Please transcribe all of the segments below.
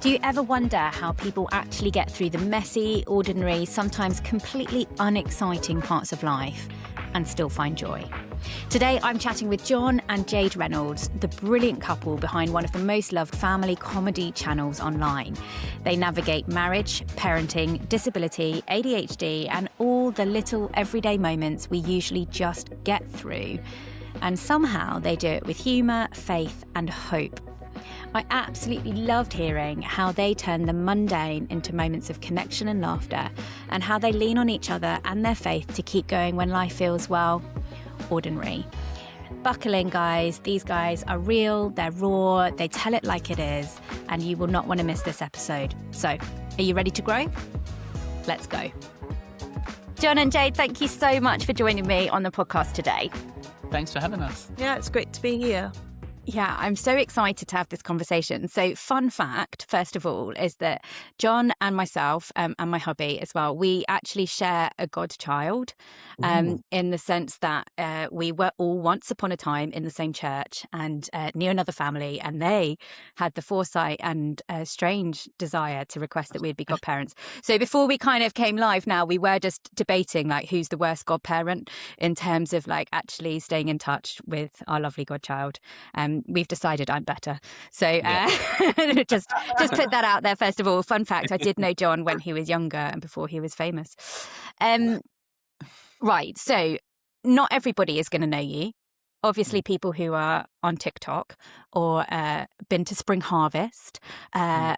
Do you ever wonder how people actually get through the messy, ordinary, sometimes completely unexciting parts of life and still find joy? Today, I'm chatting with John and Jade Reynolds, the brilliant couple behind one of the most loved family comedy channels online. They navigate marriage, parenting, disability, ADHD, and all the little everyday moments we usually just get through. And somehow they do it with humour, faith, and hope. I absolutely loved hearing how they turn the mundane into moments of connection and laughter, and how they lean on each other and their faith to keep going when life feels, well, ordinary. Buckle in, guys. These guys are real, they're raw, they tell it like it is, and you will not want to miss this episode. So, are you ready to grow? Let's go. John and Jade, thank you so much for joining me on the podcast today. Thanks for having us. Yeah, it's great to be here. Yeah, I'm so excited to have this conversation. So, fun fact, first of all, is that John and myself and my hubby as well, we actually share a godchild in the sense that we were all once upon a time in the same church and knew another family, and they had the foresight and strange desire to request that we'd be godparents. So before we kind of came live now, we were just debating like who's the worst godparent in terms of like actually staying in touch with our lovely godchild. We've decided I'm better. So just put that out there, first of all. Fun fact, I did know John when he was younger and before he was famous. Right, so not everybody is going to know you. Obviously, people who are on TikTok or been to Spring Harvest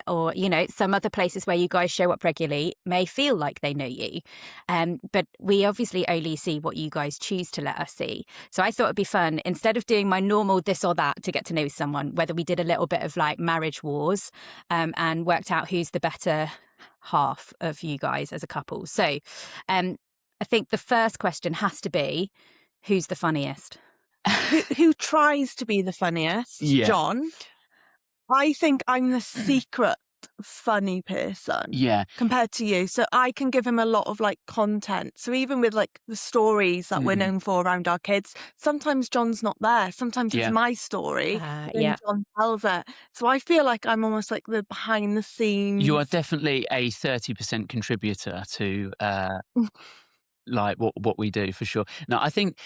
or, you know, some other places where you guys show up regularly may feel like they know you. But we obviously only see what you guys choose to let us see. So I thought it'd be fun, instead of doing my normal this or that to get to know someone, whether we did a little bit of like marriage wars and worked out who's the better half of you guys as a couple. So I think the first question has to be, who's the funniest? Who tries to be the funniest? Yeah. John. I think I'm the secret funny person. Yeah. Compared to you. So I can give him a lot of like content. So even with like the stories that we're known for around our kids, sometimes John's not there. Sometimes it's my story and John tells it. So I feel like I'm almost like the behind the scenes. You are definitely a 30% contributor to like what we do, for sure. Now, I think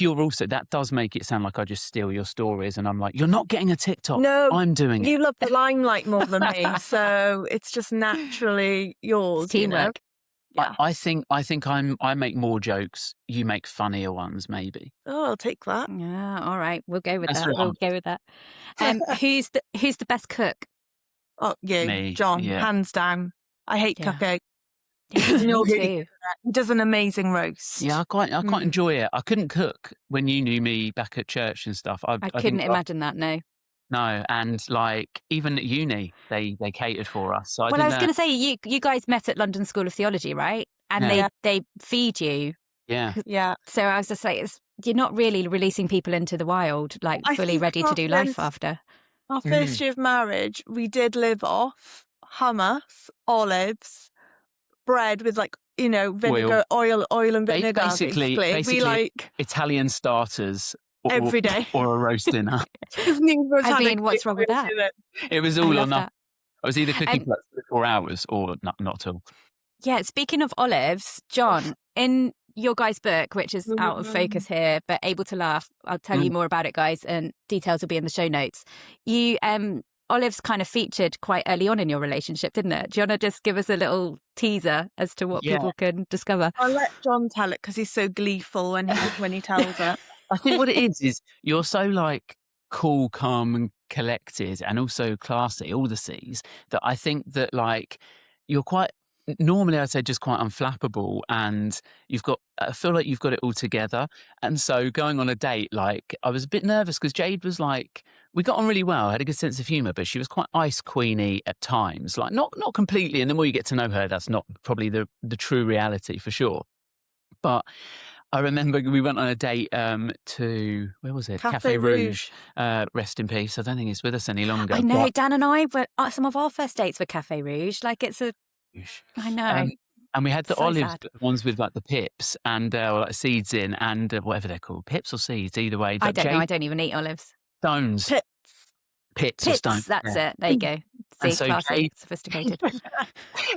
you're also, that does make it sound like I just steal your stories and I'm like, you're not getting a TikTok. No, I'm doing it. You love the limelight more than me, so it's just naturally yours. It's teamwork. You know? Yeah. I think I make more jokes. You make funnier ones, maybe. Oh, I'll take that. Yeah, all right, we'll go with That's that. what We'll go with that. Who's the best cook? Oh, you, Me, John, yeah. hands down. I hate cooking. Me too. He does an amazing roast. Yeah, I quite enjoy it. I couldn't cook when you knew me back at church and stuff. I couldn't imagine that, no. No, and like even at uni, they catered for us. So I was going to say, you guys met at London School of Theology, right? And they feed you. Yeah. Yeah. So I was just like, you're not really releasing people into the wild, like fully ready to do life after. Our first year of marriage, we did live off hummus, olives, bread with like, you know, vinegar, oil and vinegar. Basically, we like Italian starters every day, or a roast dinner. I mean, what's wrong with that? It was all or nothing. That. I was either cooking for 4 hours or not at all. Yeah, speaking of olives, John, in your guys' book, which is out of focus here, but Able to Laugh, I'll tell you more about it, guys, and details will be in the show notes. You olives kind of featured quite early on in your relationship, didn't it? Do you want to just give us a little teaser as to what people can discover? I'll let John tell it because he's so gleeful when he tells it. I think what it is you're so like cool, calm and collected and also classy, all the C's, that I think that like you're quite, normally I'd say just quite unflappable, and I feel like you've got it all together. And so going on a date, like I was a bit nervous because Jade was like, we got on really well, had a good sense of humour, but she was quite ice queeny at times, like not completely. And the more you get to know her, that's not probably the true reality for sure. But I remember we went on a date to, where was it? Cafe Rouge. Rest in peace. I don't think it's with us any longer. I know, Dan and I were, some of our first dates were Cafe Rouge. Like it's I know. And we had the So olive sad. ones with like the pips and like seeds in and whatever they're called, pips or seeds, either way. I don't know. I don't even eat olives. Stones. Pips. Pits or stones. That's it. There you go. so classy, Jade, sophisticated.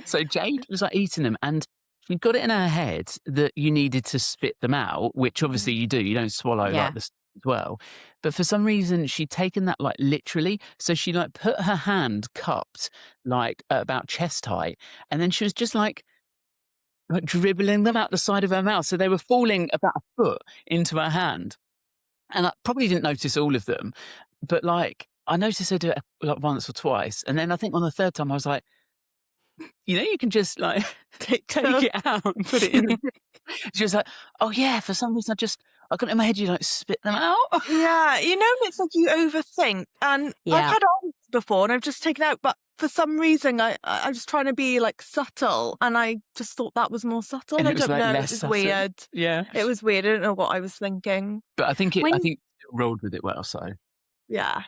so Jade was like eating them, and she got it in her head that you needed to spit them out, which obviously you do. You don't swallow like the stuff as well. But for some reason, she'd taken that like literally. So she like put her hand cupped like at about chest height, and then she was just like dribbling them out the side of her mouth. So they were falling about a foot into her hand. And I probably didn't notice all of them, but like I noticed her do it like once or twice. And then I think on the third time I was like, you can just like take it out and put it in the She was like, oh yeah, for some reason I got it in my head, you like spit them out. Yeah, it's like you overthink. And I've had answers before and I've just taken out, but for some reason I was trying to be like subtle, and I just thought that was more subtle. And I it was don't like know. less It was subtle. weird. Yeah. It was weird. I don't know what I was thinking. But I think it rolled with it well, so. Yeah.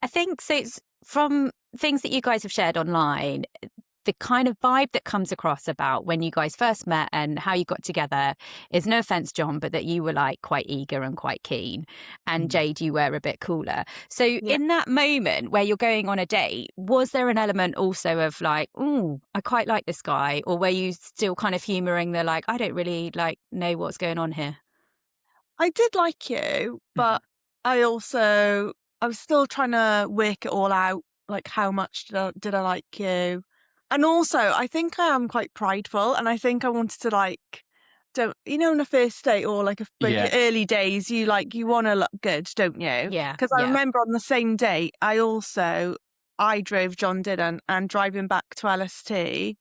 I think so. It's from things that you guys have shared online, the kind of vibe that comes across about when you guys first met and how you got together is, no offense, John, but that you were like quite eager and quite keen, and Jade, you were a bit cooler. So in that moment where you're going on a date, was there an element also of like, oh, I quite like this guy, or were you still kind of humouring the like, I don't really like know what's going on here? I did like you, but I was still trying to work it all out. Like, how much did I like you? And also, I think I am quite prideful, and I think I wanted to like, on a first date or like your early days, you want to look good, don't you? Yeah. Because I remember on the same day, I drove John didn't, and driving back to LST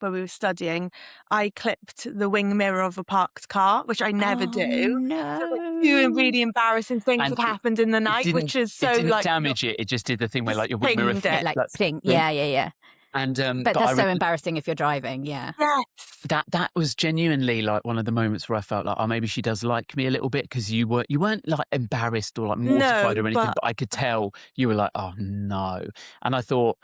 where we were studying, I clipped the wing mirror of a parked car, which I never do. No. So like, two really embarrassing things had happened in the night, which is so it didn't like damage it. It just did the thing where like your wing mirror like ping. Yeah. And but that's so embarrassing if you're driving. Yeah. Yes. That was genuinely like one of the moments where I felt like, oh, maybe she does like me a little bit, because you weren't like embarrassed or like mortified or anything, but I could tell you were like, oh no. And I thought,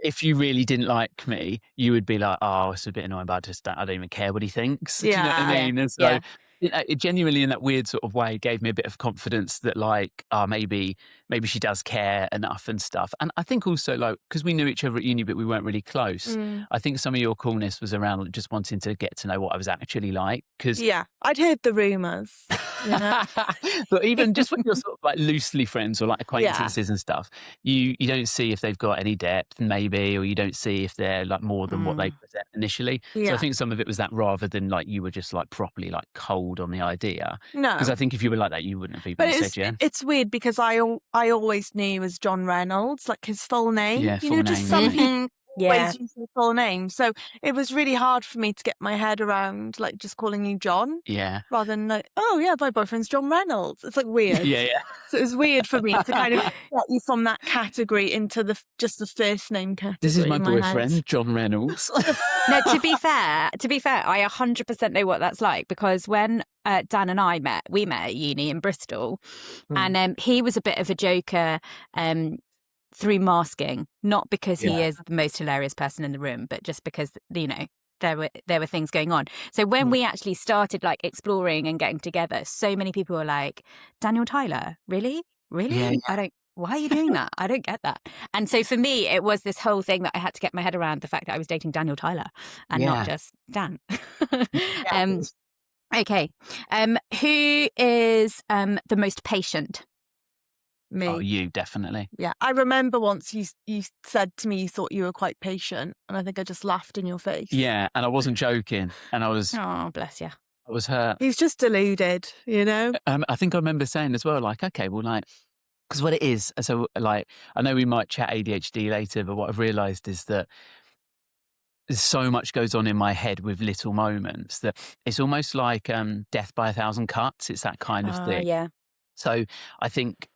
if you really didn't like me, you would be like, oh, it's a bit annoying, but I don't even care what he thinks. Do you know what I mean? And so it genuinely, in that weird sort of way, gave me a bit of confidence that like, maybe she does care enough and stuff. And I think also like, because we knew each other at uni, but we weren't really close. I think some of your coolness was around just wanting to get to know what I was actually like. Cause I'd heard the rumours. But even just when you're sort of like loosely friends or like acquaintances and stuff, you don't see if they've got any depth maybe, or you don't see if they're like more than what they present initially. So I think some of it was that, rather than like you were just like properly like cold on the idea. No. Because I think if you were like that, you wouldn't have even said It's weird because I always knew as John Reynolds, like his full name. Yeah, full name. Just some people always use his full name. So it was really hard for me to get my head around like just calling you John. Yeah. Rather than like, oh yeah, my boyfriend's John Reynolds. It's like weird. Yeah. So it was weird for me to kind of get you from that category into just the first name category. This is my boyfriend, John Reynolds. No, to be fair, I 100% know what that's like, because when Dan and I we met at uni in Bristol, and he was a bit of a joker through masking, not because he is the most hilarious person in the room, but just because, there were things going on. So when we actually started like exploring and getting together, so many people were like, Daniel Tyler, really? Yeah. Why are you doing that? I don't get that. And so for me, it was this whole thing that I had to get my head around, the fact that I was dating Daniel Tyler and not just Dan. Okay. Who is the most patient? Me. Oh, you, definitely. Yeah. I remember once you said to me you thought you were quite patient, and I think I just laughed in your face. Yeah, and I wasn't joking, and I was... Oh, bless you. I was hurt. He's just deluded, I think I remember saying as well, like, okay, well, like, because what it is, so like, I know we might chat ADHD later, but what I've realised is that so much goes on in my head with little moments that it's almost like death by a thousand cuts. It's that kind of thing. Yeah. So I think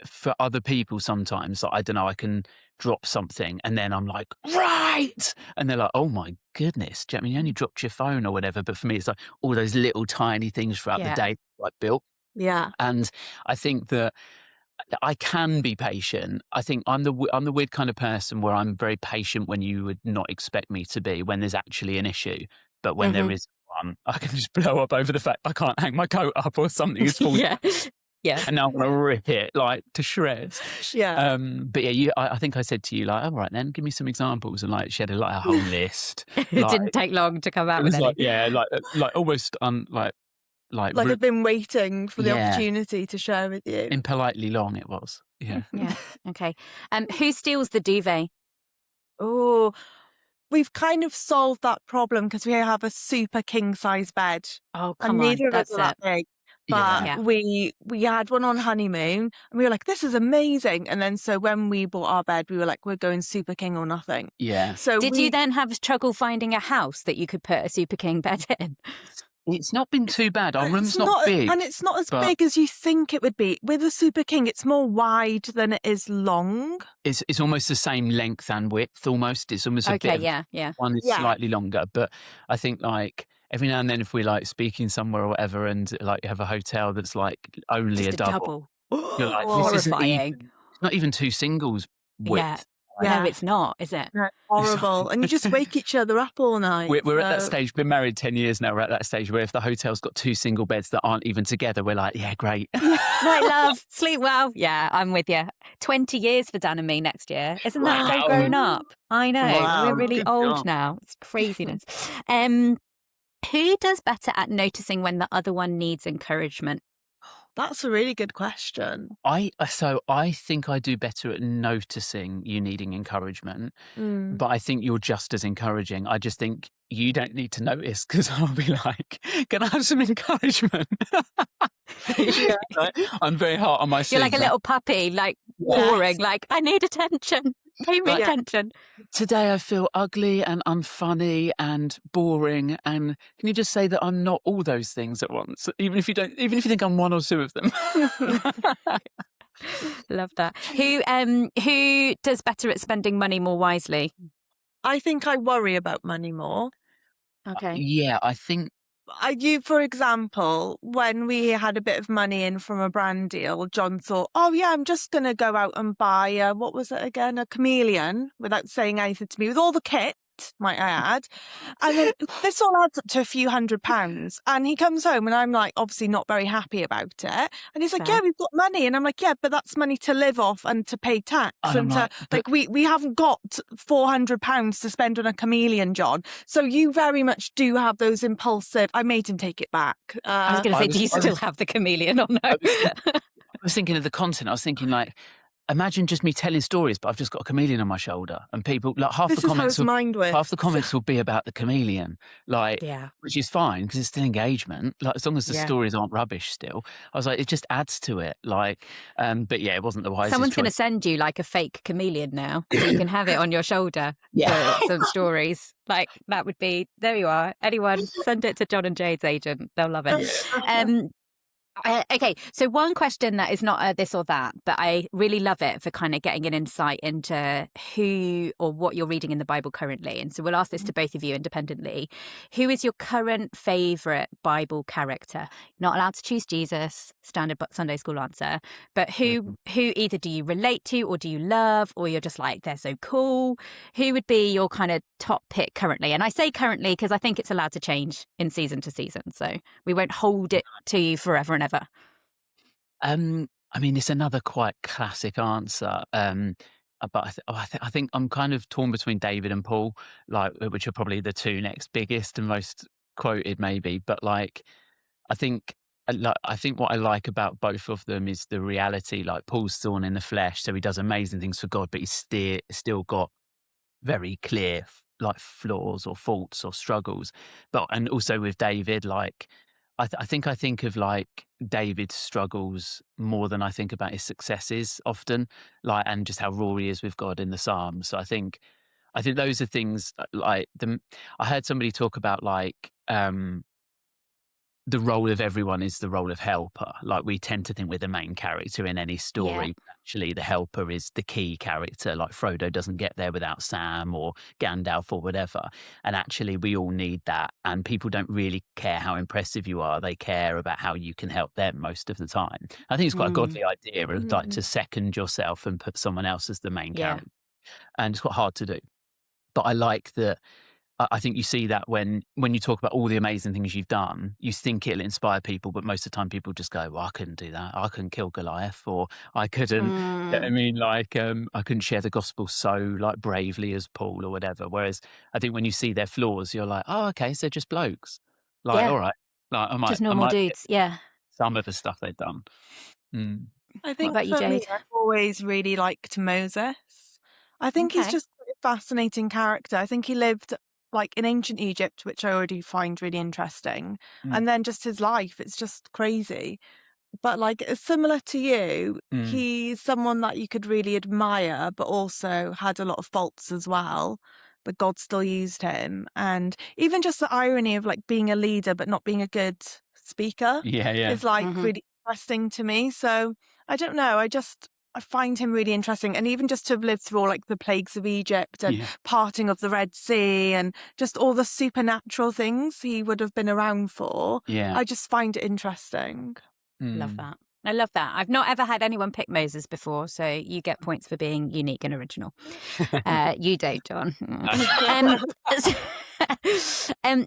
for other people sometimes, I don't know, I can drop something and then I'm like, right! And they're like, oh my goodness, do you know what I mean? You only dropped your phone or whatever. But for me, it's like all those little tiny things throughout the day like built. Yeah. And I think that I can be patient. I think I'm the weird kind of person where I'm very patient when you would not expect me to be, when there's actually an issue. But when there is one, I can just blow up over the fact I can't hang my coat up or something is falling. Yeah. And now I'm going to rip it like to shreds. Yeah. But yeah, I think I said to you like, all right then, give me some examples. And like she had a whole list. It like, didn't take long to come out it with was any. like, yeah, like almost Like I've been waiting for the opportunity to share with you. Impolitely long it was. Yeah. Yeah. Okay. Who steals the duvet? Oh, we've kind of solved that problem because we have a super king size bed. Oh, And come on. neither of us are that big. But Yeah. we had one on honeymoon and we were like, this is amazing. And then so when we bought our bed, we were like, we're going super king or nothing. Yeah. So Did you then have trouble finding a house that you could put a super king bed in? It's not been too bad. Our room's not big. And it's not as big as you think it would be. With a super king, it's more wide than it is long. It's almost the same length and width almost. It's almost a bit yeah. One is slightly longer. But I think like every now and then if we're like speaking somewhere or whatever and like you have a hotel that's like only Just a double. You're like, this isn't horrifying. it's not even two singles width. No, it's not, is it? No, horrible. And you just wake each other up all night. We're at that stage. Been married 10 years now. We're at that stage where if the hotel's got two single beds that aren't even together, we're like, yeah, great. Night, love. Sleep well. Yeah, I'm with you. 20 years for Dan and me next year. Isn't that so grown up? I know. Wow. We're really old now. It's craziness. Who does better at noticing when the other one needs encouragement? That's a really good question. I think I do better at noticing you needing encouragement, but I think you're just as encouraging. I just think you don't need to notice because I'll be like, can I have some encouragement? Like, I'm very hard on myself. You're like a little puppy, like boring, like, I need attention. Pay me attention. Today I feel ugly and unfunny and boring. And can you just say that I'm not all those things at once? Even if you think I'm one or two of them. Love that. Who does better at spending money more wisely? I think I worry about money more. Okay. Yeah, I think. For example, when we had a bit of money in from a brand deal, John thought, oh yeah, I'm just going to go out and buy, what was it again? A chameleon, without saying anything to me, with all the kit, might I add. And then this all adds up to a few £100. And he comes home and I'm like, obviously not very happy about it. And he's like, yeah, we've got money. And I'm like, yeah, but that's money to live off and to pay tax. And we haven't got £400 to spend on a chameleon, John. So you very much do have those impulsive, I made him take it back. I was going to say, do you still have the chameleon or no? I was thinking of the content. I was thinking like, imagine just me telling stories, but I've just got a chameleon on my shoulder, and people like half the comments will be about the chameleon, like, which is fine because it's still engagement. Like as long as the stories aren't rubbish, still, I was like, it just adds to it. Like, but yeah, it wasn't the wisest. Someone's going to send you like a fake chameleon now, so you can have it on your shoulder for some stories. Like that would be. There you are. Anyone, send it to John and Jade's agent. They'll love it. Okay, so one question that is not a this or that, but I really love it for kind of getting an insight into who or what you're reading in the Bible currently. And so we'll ask this to both of you independently. Who is your current favourite Bible character? Not allowed to choose Jesus, standard Sunday school answer, but who either do you relate to or do you love, or you're just like, they're so cool? Who would be your kind of top pick currently? And I say currently because I think it's allowed to change in season to season. So we won't hold it to you forever and ever. I mean, it's another quite classic answer. But I think I'm kind of torn between David and Paul, like which are probably the two next biggest and most quoted, maybe. But like, I think what I like about both of them is the reality. Like Paul's thorn in the flesh, so he does amazing things for God, but he's still got very clear like flaws or faults or struggles. And also with David, like. I think of like David's struggles more than I think about his successes often, like, and just how raw he is with God in the Psalms. So I think those are things like I heard somebody talk about like the role of everyone is the role of helper. Like we tend to think we're the main character in any story. But actually, the helper is the key character. Like Frodo doesn't get there without Sam or Gandalf or whatever. And actually, we all need that. And people don't really care how impressive you are. They care about how you can help them most of the time. I think it's quite a godly idea, like to second yourself and put someone else as the main character. And it's quite hard to do. But I like that. I think you see that when you talk about all the amazing things you've done, you think it'll inspire people, but most of the time people just go, well, I couldn't do that. I couldn't kill Goliath, or I couldn't, I mean, like, I couldn't share the gospel so like bravely as Paul or whatever. Whereas I think when you see their flaws, you're like, oh, okay, so they're just blokes. Like, Yeah. all right. Like Just I normal might get dudes. Yeah. some of the stuff they've done. Mm. I What think about you, for me, Jade? I've always really liked Moses. I think he's Okay. just a fascinating character. I think he lived like in ancient Egypt, which I already find really interesting. Mm. And then just his life, it's just crazy. But like similar to you, he's someone that you could really admire, but also had a lot of faults as well. But God still used him. And even just the irony of like being a leader, but not being a good speaker Yeah, yeah. is like really interesting to me. So I don't know. I find him really interesting. And even just to have lived through all like the plagues of Egypt and Yeah. parting of the Red Sea and just all the supernatural things he would have been around for. Yeah. I just find it interesting. Love that. I love that. I've not ever had anyone pick Moses before, so you get points for being unique and original. You don't, John.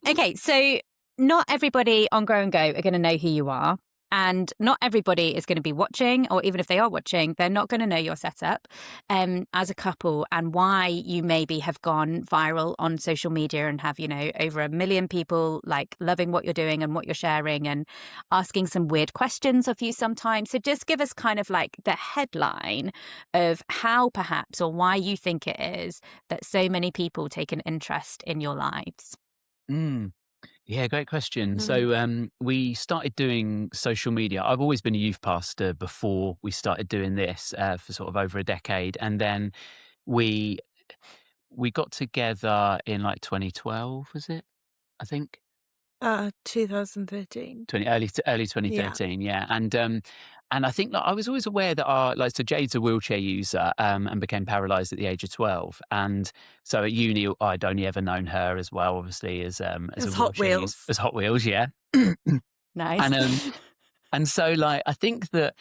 Okay, so not everybody on Grow and Go are going to know who you are. And not everybody is going to be watching, or even if they are watching, they're not going to know your setup as a couple and why you maybe have gone viral on social media and have, over 1 million people like loving what you're doing and what you're sharing and asking some weird questions of you sometimes. So just give us kind of like the headline of how perhaps or why you think it is that so many people take an interest in your lives. Yeah, great question. So we started doing social media. I've always been a youth pastor before we started doing this for sort of over a decade. And then we got together in like 2012, was it? I think 2013. early 2013, yeah. And I think I was always aware that so Jade's a wheelchair user and became paralysed at the age of 12. And so at uni, I'd only ever known her as well, obviously, as a Hot wheelchair Wheels. as Hot Wheels, yeah. Nice. And so like I think that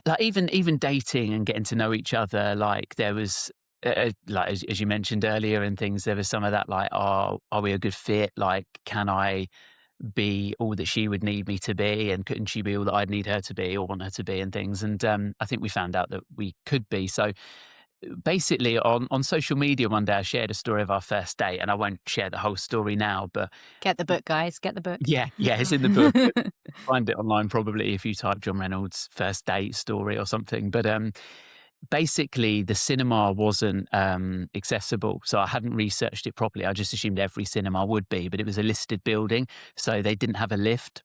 like even dating and getting to know each other, like there was like as you mentioned earlier and things, there was some of that like, are we a good fit? Like, can I be all that she would need me to be, and couldn't she be all that I'd need her to be or want her to be, and things. And I think we found out that we could be. So basically on social media one day I shared a story of our first date, and I won't share the whole story now, but Get the book, guys. Get the book. yeah, it's in the book. Find it online probably if you type John Reynolds first date story or something. But basically the cinema wasn't accessible, so I hadn't researched it properly. I just assumed every cinema would be, but it was a listed building, so they didn't have a lift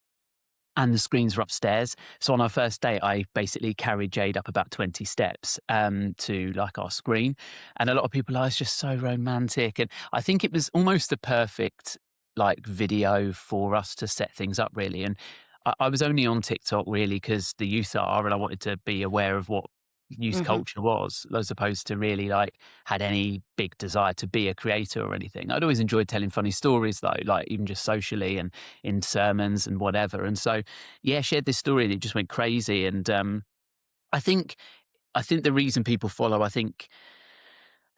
and the screens were upstairs. So on our first date, I basically carried Jade up about 20 steps to like our screen. And a lot of people are, it's just so romantic. And I think it was almost the perfect like video for us to set things up, really. And I was only on TikTok really because the youth are, and I wanted to be aware of what youth culture was, as opposed to really like had any big desire to be a creator or anything. I'd always enjoyed telling funny stories though, like even just socially and in sermons and whatever. And so, yeah, shared this story and it just went crazy. And I think the reason people follow, I think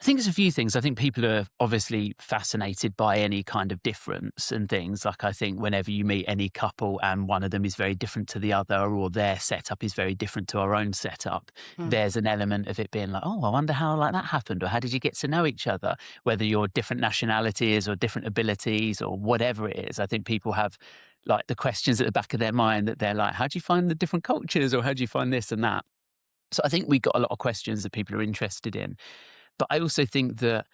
it's a few things. I think people are obviously fascinated by any kind of difference and things. Like I think whenever you meet any couple and one of them is very different to the other, or their setup is very different to our own setup, there's an element of it being like, oh, I wonder how like that happened, or how did you get to know each other? Whether you're different nationalities or different abilities or whatever it is, I think people have like the questions at the back of their mind that they're like, how do you find the different cultures, or how do you find this and that? So I think we got a lot of questions that people are interested in. But I also think that,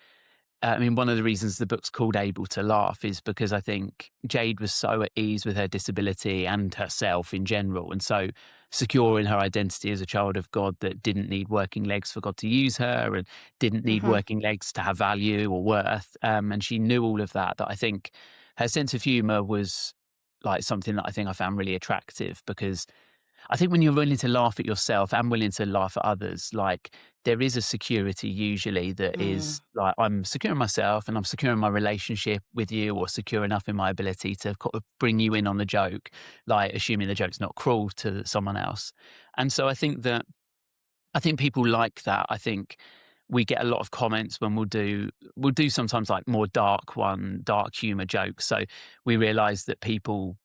one of the reasons the book's called Able to Laugh is because I think Jade was so at ease with her disability and herself in general, and so secure in her identity as a child of God that didn't need working legs for God to use her, and didn't need working legs to have value or worth. And she knew all of that I think her sense of humour was like something that I think I found really attractive, because I think when you're willing to laugh at yourself and willing to laugh at others, like there is a security usually that is like, I'm secure in myself and I'm secure in my relationship with you, or secure enough in my ability to bring you in on the joke, like assuming the joke's not cruel to someone else. And so I think people like that. I think we get a lot of comments when we'll do sometimes like more dark humour jokes. So we realise that people,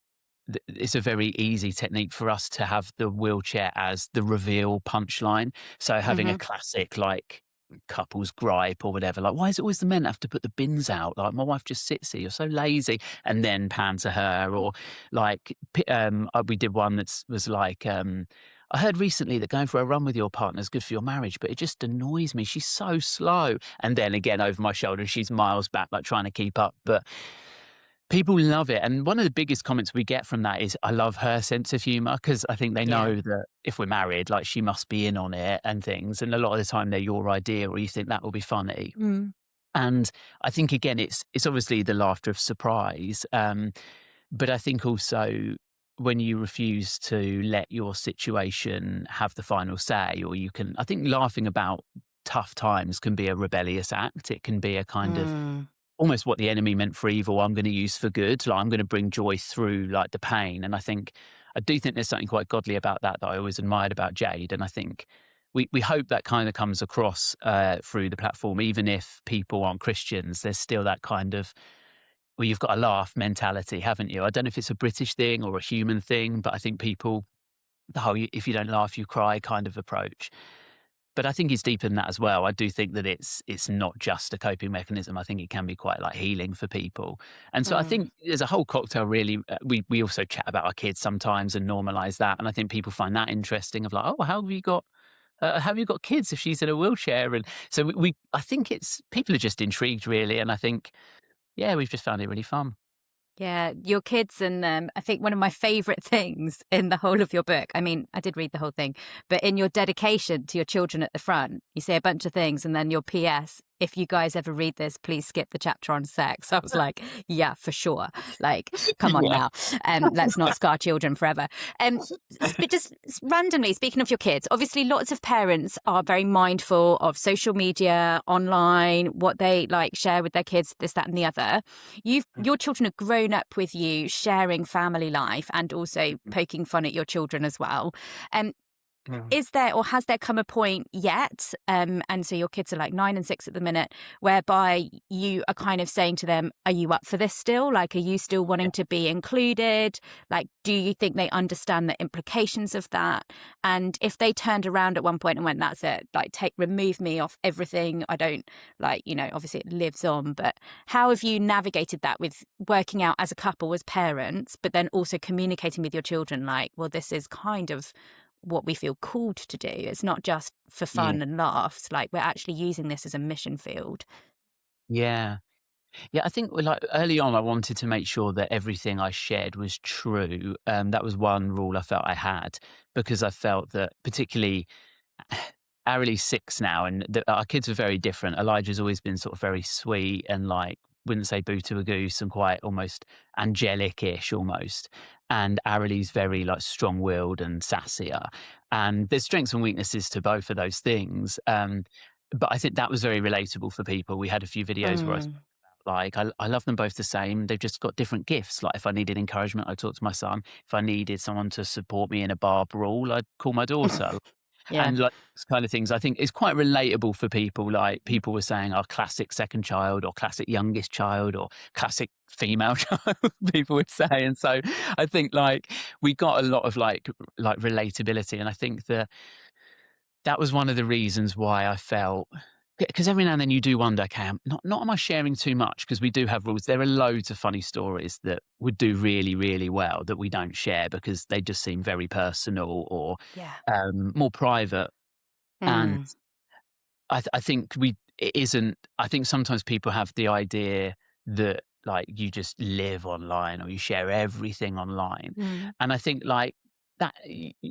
it's a very easy technique for us to have the wheelchair as the reveal punchline. So having a classic like couple's gripe or whatever, like, why is it always the men that have to put the bins out? Like, my wife just sits here, you're so lazy, and then pan to her. Or like we did one that was like, I heard recently that going for a run with your partner is good for your marriage, but it just annoys me, she's so slow. And then again over my shoulder, she's miles back, like trying to keep up. But people love it. And one of the biggest comments we get from that is, I love her sense of humour, because I think they know that if we're married, like, she must be in on it and things. And a lot of the time they're your idea, or you think that will be funny. And I think, again, it's obviously the laughter of surprise. But I think also when you refuse to let your situation have the final say, or I think laughing about tough times can be a rebellious act. It can be a kind of almost what the enemy meant for evil, I'm going to use for good. Like, I'm going to bring joy through like the pain. And I do think there's something quite godly about that I always admired about Jade. And I think we hope that kind of comes across through the platform. Even if people aren't Christians, there's still that kind of, well, you've got a laugh mentality, haven't you? I don't know if it's a British thing or a human thing, but I think people, the whole if you don't laugh, you cry kind of approach. But I think it's deeper than that as well. I do think that it's not just a coping mechanism. I think it can be quite like healing for people. And so I think there's a whole cocktail really. We also chat about our kids sometimes and normalise that. And I think people find that interesting, of like, oh, how have you got kids if she's in a wheelchair? And so I think people are just intrigued really. And I think, we've just found it really fun. Yeah, your kids. And I think one of my favourite things in the whole of your book, I mean, I did read the whole thing, but in your dedication to your children at the front, you say a bunch of things, and then your PS, if you guys ever read this, please skip the chapter on sex. I was like, yeah, for sure. Like, come on now. Let's not scar children forever. But just randomly, speaking of your kids, obviously lots of parents are very mindful of social media, online, what they like share with their kids, this, that, and the other. Your children have grown up with you sharing family life and also poking fun at your children as well. Is there, or has there come a point yet, and so your kids are like 9 and 6 at the minute, whereby you are kind of saying to them, are you up for this still? Like, are you still wanting to be included? Like, do you think they understand the implications of that? And if they turned around at one point and went, that's it, like, remove me off everything, I don't, like, obviously it lives on, but how have you navigated that with working out as a couple, as parents, but then also communicating with your children, like, well, this is kind of what we feel called to do. It's not just for fun and laughs. Like, we're actually using this as a mission field. Yeah. I think like early on, I wanted to make sure that everything I shared was true. That was one rule I felt I had, because I felt that particularly Ariely's 6 now, and our kids are very different. Elijah's always been sort of very sweet and like, wouldn't say boo to a goose, and quite almost angelic-ish almost. And Ariely's very like strong-willed and sassier. And there's strengths and weaknesses to both of those things. But I think that was very relatable for people. We had a few videos where I was like, I love them both the same. They've just got different gifts. Like, if I needed encouragement, I'd talk to my son. If I needed someone to support me in a bar brawl, I'd call my daughter. And like those kind of things, I think it's quite relatable for people. Like, people were saying, our classic second child, or classic youngest child, or classic female child, people would say. And so I think like we got a lot of like relatability. And I think that was one of the reasons why I felt, because every now and then you do wonder, okay, not am I sharing too much? Because we do have rules. There are loads of funny stories that would do really, really well that we don't share because they just seem very personal or more private. And I think it isn't. I think sometimes people have the idea that like you just live online or you share everything online. And I think like that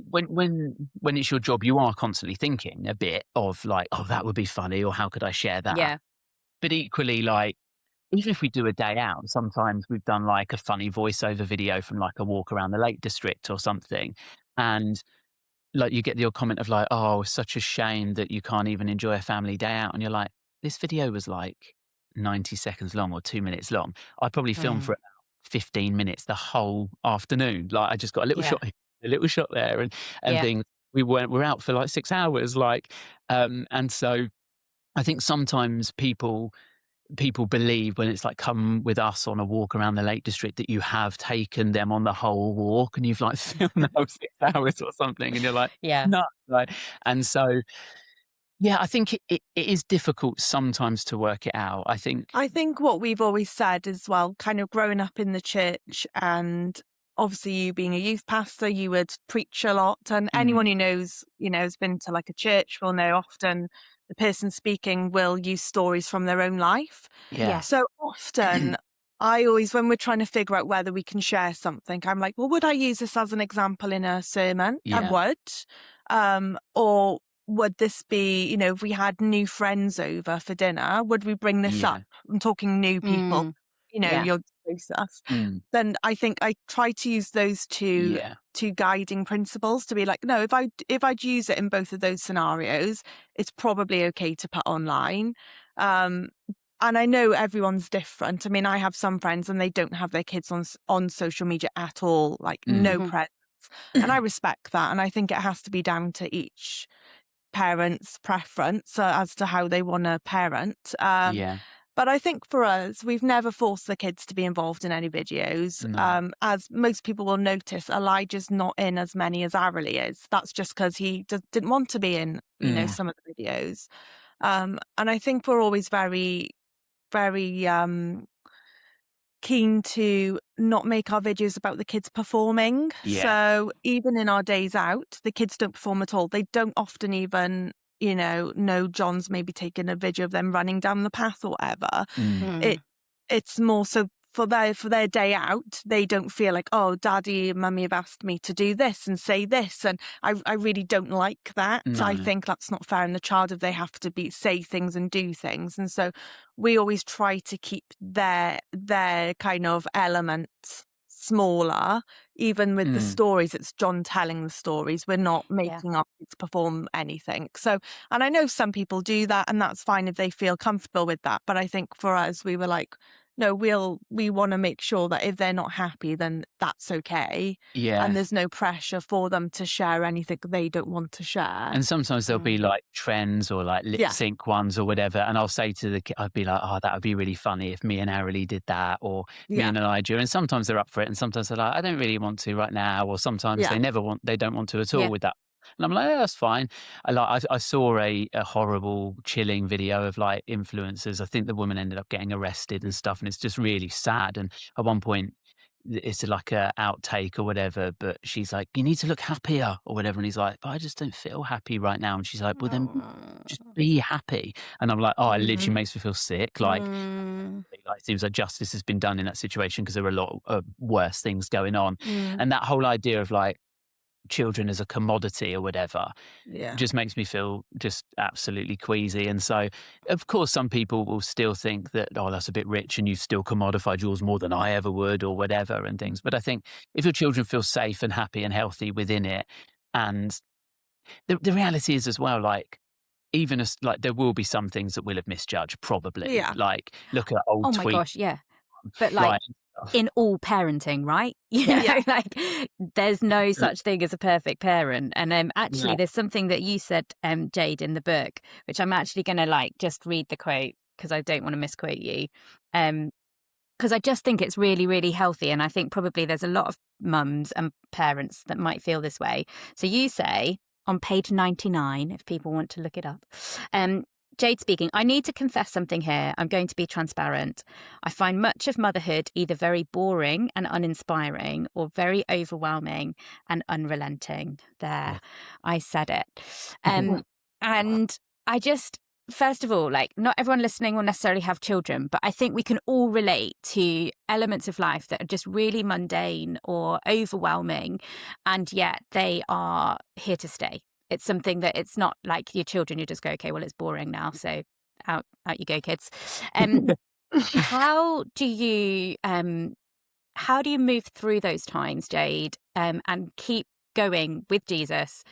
when it's your job, you are constantly thinking a bit of like, oh, that would be funny, or how could I share that? Yeah. But equally, like, even if we do a day out, sometimes we've done like a funny voiceover video from like a walk around the Lake District or something, and like you get the odd comment of like, oh, such a shame that you can't even enjoy a family day out. And you're like, this video was like 90 seconds long or 2 minutes long. I probably filmed for about 15 minutes the whole afternoon. Like, I just got a little shot here, a little shot there, and things. We're out for like 6 hours. Like, and so I think sometimes people believe when it's like, come with us on a walk around the Lake District, that you have taken them on the whole walk and you've like filmed the whole 6 hours or something, and you're like, Yeah. no, right? And so, yeah, I think it is difficult sometimes to work it out. I think what we've always said as well, kind of growing up in the church, and obviously you being a youth pastor, you would preach a lot, and anyone who knows, has been to like a church will know often the person speaking will use stories from their own life. Yeah. So often I always, when we're trying to figure out whether we can share something, I'm like, well, would I use this as an example in a sermon? I Yeah. would. Or would this be, if we had new friends over for dinner, would we bring this up? I'm talking new people, your closest. Then I think I try to use those two guiding principles to be like, no, if I'd use it in both of those scenarios, it's probably okay to put online. And I know everyone's different. I mean, I have some friends and they don't have their kids on social media at all, like no presence. And I respect that. And I think it has to be down to each parent's preference as to how they want to parent. But I think for us, we've never forced the kids to be involved in any videos. No. As most people will notice, Elijah's not in as many as Arily is. That's just because he didn't want to be in, some of the videos. And I think we're always very, very keen to not make our videos about the kids performing. So even in our days out, the kids don't perform at all. They don't often even, know John's maybe taking a video of them running down the path or whatever. It's more so for their day out, they don't feel like, oh, Daddy and Mummy have asked me to do this and say this, and I really don't like that. I think that's not fair on the child if they have to say things and do things. And so we always try to keep their kind of elements smaller. Even with the stories, it's John telling the stories. We're not making our kids perform anything. So, and I know some people do that, and that's fine if they feel comfortable with that. But I think for us, we were like, no, we want to make sure that if they're not happy, then that's okay. And there's no pressure for them to share anything they don't want to share. And sometimes there'll be like trends or like lip sync ones or whatever. And I'll say to the kid, I'd be like, oh, that would be really funny if me and Arily did that, or me and Elijah. And sometimes they're up for it. And sometimes they're like, I don't really want to right now. Or sometimes they don't want to at all with that. And I'm like, that's fine. I saw a horrible, chilling video of like influencers. I think the woman ended up getting arrested and stuff, and it's just really sad. And at one point, it's like a outtake or whatever, but she's like, you need to look happier or whatever. And he's like, but I just don't feel happy right now. And she's like, well, then just be happy. And I'm like, oh, it literally makes me feel sick. Like, it seems like justice has been done in that situation because there were a lot of worse things going on. And that whole idea of like, children as a commodity or whatever just makes me feel just absolutely queasy. And so of course some people will still think that, oh, that's a bit rich and you've still commodified yours more than I ever would or whatever and things. But I think if your children feel safe and happy and healthy within it, and the reality is as well, like even as like there will be some things that we'll have misjudged probably, like look at old tweets. Oh my gosh, but like in all parenting, right? Like there's no such thing as a perfect parent. And actually there's something that you said, Jade, in the book, which I'm actually going to like just read the quote because I don't want to misquote you. Because I just think it's really, really healthy. And I think probably there's a lot of mums and parents that might feel this way. So you say on page 99, if people want to look it up, Jade speaking, I need to confess something here. I'm going to be transparent. I find much of motherhood either very boring and uninspiring or very overwhelming and unrelenting. There, I said it. And I just, first of all, like not everyone listening will necessarily have children, but I think we can all relate to elements of life that are just really mundane or overwhelming, and yet they are here to stay. It's something that it's not like your children, you just go, okay, well, it's boring now, so out you go, kids. How do you move through those times, Jade, and keep going with Jesus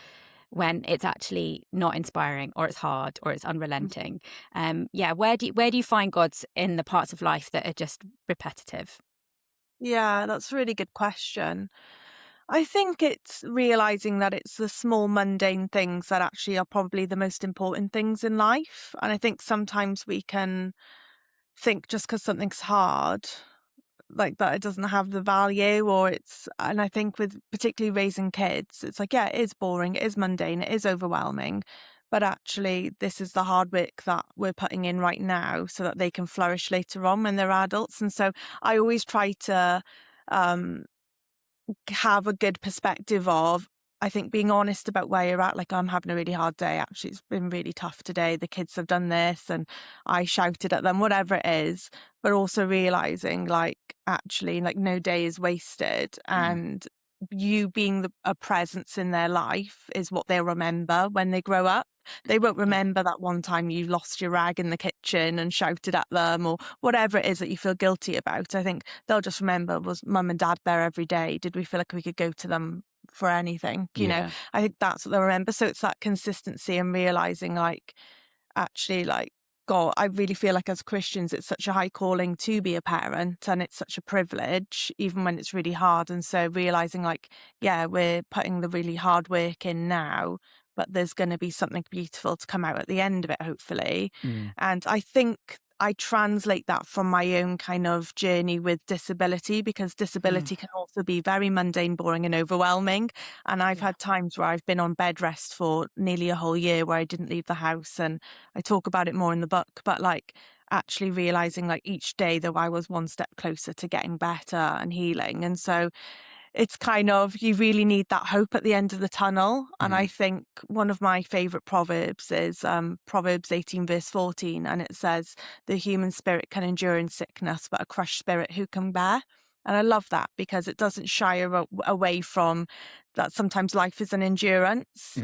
when it's actually not inspiring or it's hard or it's unrelenting? Where do you find God's in the parts of life that are just repetitive? Yeah, that's a really good question. I think it's realizing that it's the small mundane things that actually are probably the most important things in life. And I think sometimes we can think just because something's hard, like that it doesn't have the value, and I think with particularly raising kids, it's like, yeah, it is boring, it is mundane, it is overwhelming, but actually this is the hard work that we're putting in right now so that they can flourish later on when they're adults. And so I always try to um have a good perspective of, I think, being honest about where you're at. Like, I'm having a really hard day. Actually, it's been really tough today. The kids have done this and I shouted at them, whatever it is. But also realizing, like, actually, like, no day is wasted. And you being a presence in their life is what they'll remember when they grow up. They won't remember that one time you lost your rag in the kitchen and shouted at them, or whatever it is that you feel guilty about. I think they'll just remember, was mum and dad there every day? Did we feel like we could go to them for anything? You know, I think that's what they'll remember. So it's that consistency and realizing, like, actually, like, God, I really feel like as Christians, it's such a high calling to be a parent, and it's such a privilege, even when it's really hard. And so realizing, like, yeah, we're putting the really hard work in now, but there's going to be something beautiful to come out at the end of it, hopefully. And I think I translate that from my own kind of journey with disability, because disability can also be very mundane, boring and overwhelming. And I've had times where I've been on bed rest for nearly a whole year where I didn't leave the house, and I talk about it more in the book, but like actually realizing, like, each day though I was one step closer to getting better and healing. And so it's kind of, you really need that hope at the end of the tunnel. And I think one of my favourite proverbs is Proverbs 18 verse 14, and it says, the human spirit can endure in sickness, but a crushed spirit who can bear? And I love that, because it doesn't shy away from that sometimes life is an endurance.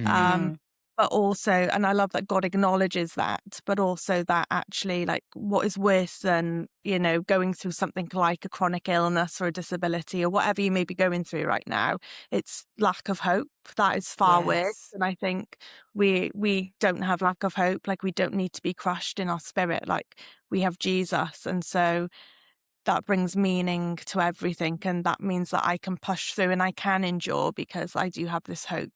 But also, and I love that God acknowledges that, but also that actually, like, what is worse than, you know, going through something like a chronic illness or a disability or whatever you may be going through right now, it's lack of hope. That is far worse. And I think we don't have lack of hope. Like, we don't need to be crushed in our spirit. Like, we have Jesus. And so that brings meaning to everything. And that means that I can push through and I can endure, because I do have this hope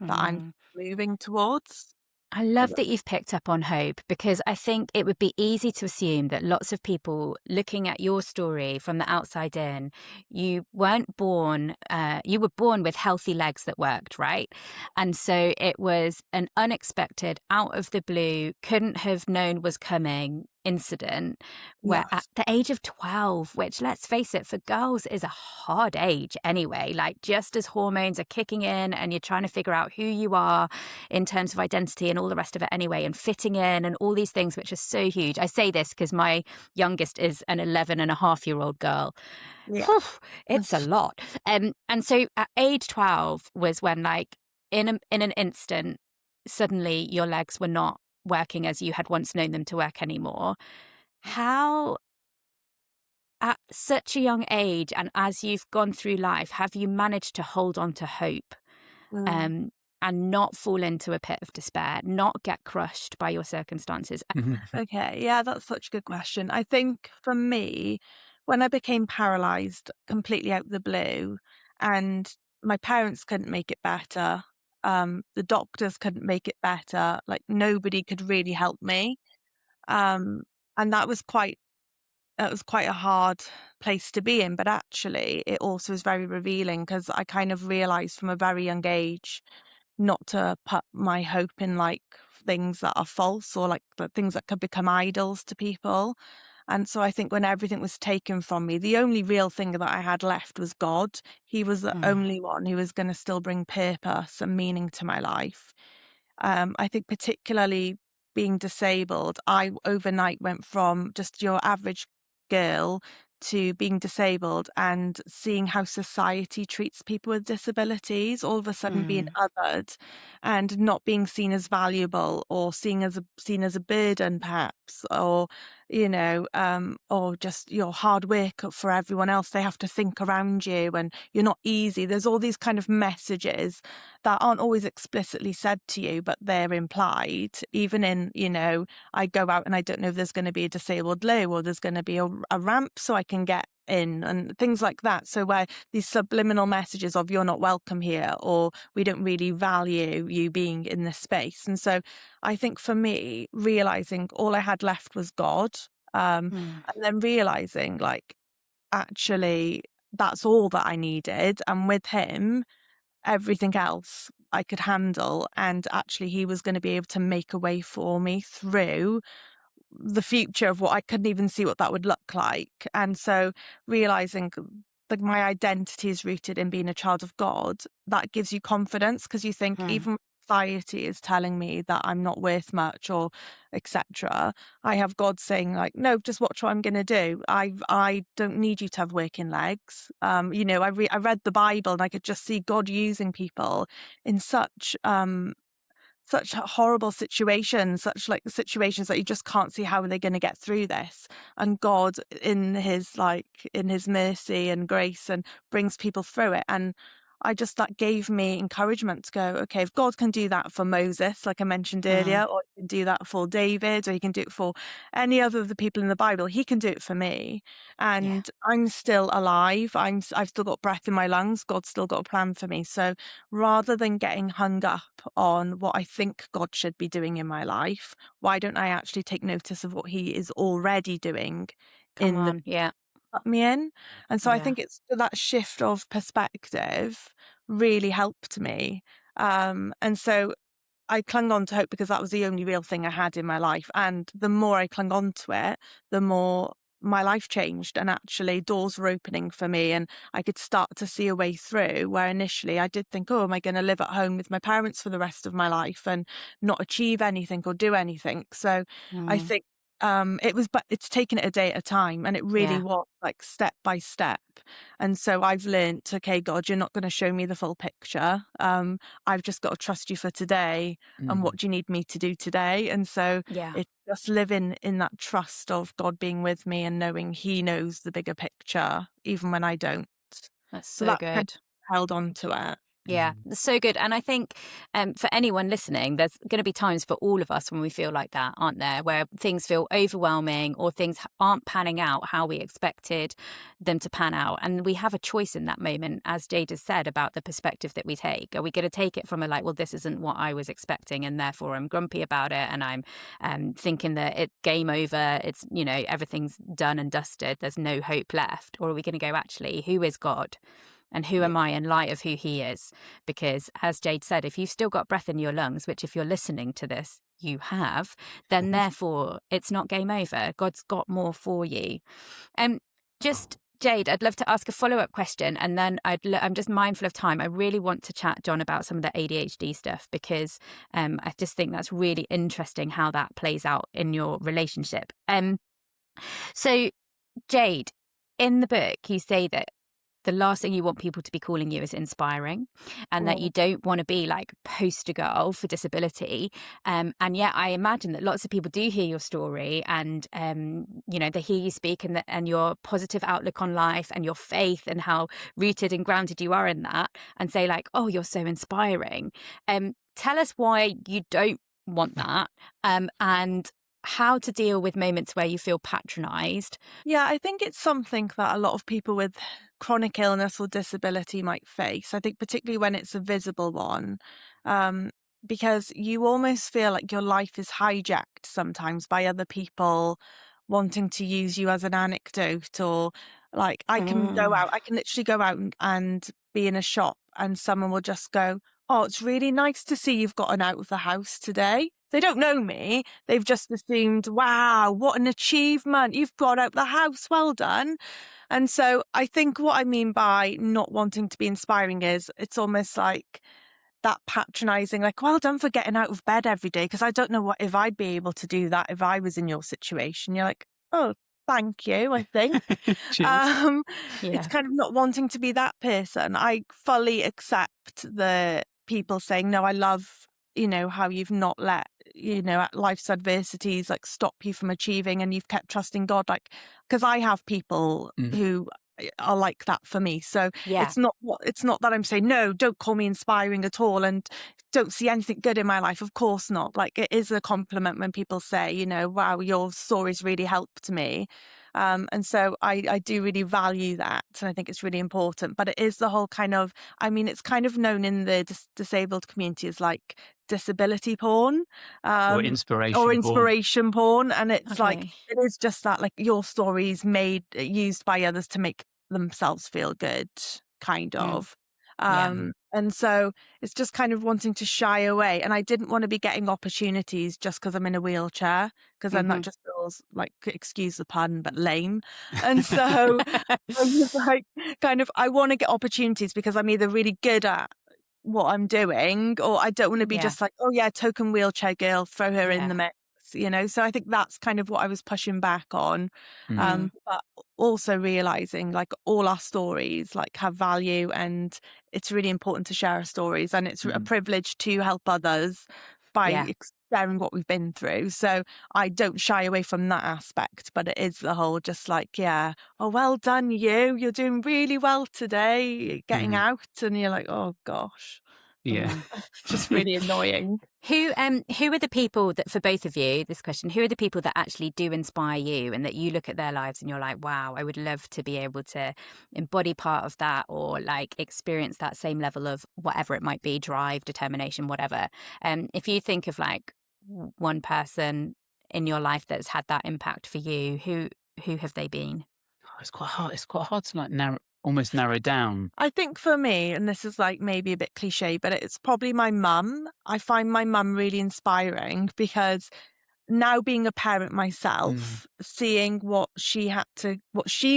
that I'm moving towards. I love that you've picked up on hope, because I think it would be easy to assume that lots of people looking at your story from the outside in, you weren't born, you were born with healthy legs that worked, right? And so it was an unexpected, out of the blue, couldn't have known was coming incident where at the age of 12, which, let's face it, for girls is a hard age anyway, like, just as hormones are kicking in and you're trying to figure out who you are in terms of identity and all the rest of it anyway, and fitting in and all these things, which are so huge. I say this because my youngest is an 11-and-a-half-year-old girl. It's a lot. And so at age 12 was when, like, in an instant, suddenly your legs were not working as you had once known them to work anymore. How, at such a young age, and as you've gone through life, have you managed to hold on to hope and not fall into a pit of despair, not get crushed by your circumstances? Okay, yeah, that's such a good question. I think for me, when I became paralysed completely out of the blue, and my parents couldn't make it better, the doctors couldn't make it better, like, nobody could really help me. And that was quite a hard place to be in. But actually, it also was very revealing, because I kind of realised from a very young age not to put my hope in, like, things that are false, or like the things that could become idols to people. And so I think when everything was taken from me, the only real thing that I had left was God. He was the only one who was going to still bring purpose and meaning to my life. I think particularly being disabled, I overnight went from just your average girl to being disabled, and seeing how society treats people with disabilities, all of a sudden being othered and not being seen as valuable, or seen as a burden perhaps, or, you know, or just your hard work for everyone else. They have to think around you and you're not easy. There's all these kind of messages that aren't always explicitly said to you, but they're implied. Even in, you know, I go out and I don't know if there's going to be a disabled loo, or there's going to be a ramp so I can get in and things like that. So where these subliminal messages of you're not welcome here, or we don't really value you being in this space. And so I think for me, realizing all I had left was God, and then realizing like, actually, that's all that I needed. And with him, everything else I could handle. And actually, he was going to be able to make a way for me through the future of what I couldn't even see what that would look like. And so realizing that my identity is rooted in being a child of God, that gives you confidence, because you think even society is telling me that I'm not worth much or etc. I have God saying like, no, just watch what I'm going to do. I don't need you to have working legs. I read the Bible and I could just see God using people in such horrible situations, such like situations that you just can't see how they're going to get through this. And God in his mercy and grace and brings people through it. And that gave me encouragement to go, okay, if God can do that for Moses, like I mentioned earlier, or he can do that for David, or he can do it for any other of the people in the Bible, he can do it for me. And I'm still alive. I've still got breath in my lungs. God's still got a plan for me. So rather than getting hung up on what I think God should be doing in my life, why don't I actually take notice of what he is already doing put me in? And so I think it's that shift of perspective really helped me. And so I clung on to hope because that was the only real thing I had in my life. And the more I clung on to it, the more my life changed, and actually doors were opening for me, and I could start to see a way through where initially I did think, oh, am I going to live at home with my parents for the rest of my life and not achieve anything or do anything? So I think but it's taken it a day at a time, and it really was like step by step. And so I've learned, okay, God, you're not going to show me the full picture. I've just got to trust you for today. And what do you need me to do today? And so it's just living in that trust of God being with me and knowing he knows the bigger picture, even when I don't. That's so good. Kind of held on to it. Yeah, so good. And I think for anyone listening, there's going to be times for all of us when we feel like that, aren't there? Where things feel overwhelming or things aren't panning out how we expected them to pan out. And we have a choice in that moment, as Jade has said, about the perspective that we take. Are we going to take it from a like, well, this isn't what I was expecting, and therefore I'm grumpy about it, and I'm thinking that it's game over, it's, everything's done and dusted, there's no hope left? Or are we going to go, actually, who is God? And who am I in light of who he is? Because as Jade said, if you've still got breath in your lungs, which if you're listening to this, you have, then therefore it's not game over. God's got more for you. Just Jade, I'd love to ask a follow-up question, and then I'm just mindful of time. I really want to chat, John, about some of the ADHD stuff, because I just think that's really interesting how that plays out in your relationship. So Jade, in the book, you say that the last thing you want people to be calling you is inspiring, and that you don't want to be like poster girl for disability. And yet I imagine that lots of people do hear your story, and, they hear you speak, and your positive outlook on life and your faith and how rooted and grounded you are in that, and say like, oh, you're so inspiring. Tell us why you don't want that, and how to deal with moments where you feel patronized. Yeah, I think it's something that a lot of people with chronic illness or disability might face. I think particularly when it's a visible one, because you almost feel like your life is hijacked sometimes by other people wanting to use you as an anecdote, or like I can literally go out and be in a shop and someone will just go, oh, it's really nice to see you've gotten out of the house today. They don't know me. They've just assumed, wow, what an achievement. You've got out the house. Well done. And so I think what I mean by not wanting to be inspiring is it's almost like that patronizing, like, well done for getting out of bed every day, because I don't know if I'd be able to do that if I was in your situation. You're like, oh, thank you, I think. It's kind of not wanting to be that person. I fully accept the people saying, no, I love, how you've not let, life's adversities like stop you from achieving, and you've kept trusting God, like, because I have people who are like that for me. So it's not that I'm saying, no, don't call me inspiring at all and don't see anything good in my life. Of course not. Like, it is a compliment when people say, wow, your stories really helped me. And so I do really value that, and I think it's really important. But it is the whole kind of, I mean, it's kind of known in the disabled community as like disability porn, Or or inspiration porn. inspiration porn. And it's like, Okay. it is just that, like, your stories used by others to make themselves feel good, kind of. Yeah. And so it's just kind of wanting to shy away. And I didn't want to be getting opportunities just because I'm in a wheelchair, because then that just feels like, excuse the pun, but lame. And so I was like, kind of, I want to get opportunities because I'm either really good at what I'm doing, or I don't want to be Yeah. just like, oh yeah, token wheelchair girl, throw her in the Yeah. mix, you know? So I think that's kind of what I was pushing back on. But also realizing like all our stories like have value, and it's really important to share our stories, and it's a privilege to help others by Yeah. sharing what we've been through. So I don't shy away from that aspect, but it is the whole just like, yeah, oh, well done, you're doing really well today, getting out. And you're like, oh gosh. Yeah. It's just really annoying. Who are the people that, for both of you, this question, who are the people that actually do inspire you and that you look at their lives and you're like, wow, I would love to be able to embody part of that, or like experience that same level of whatever it might be, drive, determination, whatever. If you think of like one person in your life that's had that impact for you, who have they been? It's quite hard. It's quite hard to like almost narrow down. I think for me, and this is like maybe a bit cliche, but it's probably my mum. I find my mum really inspiring because now being a parent myself, seeing what she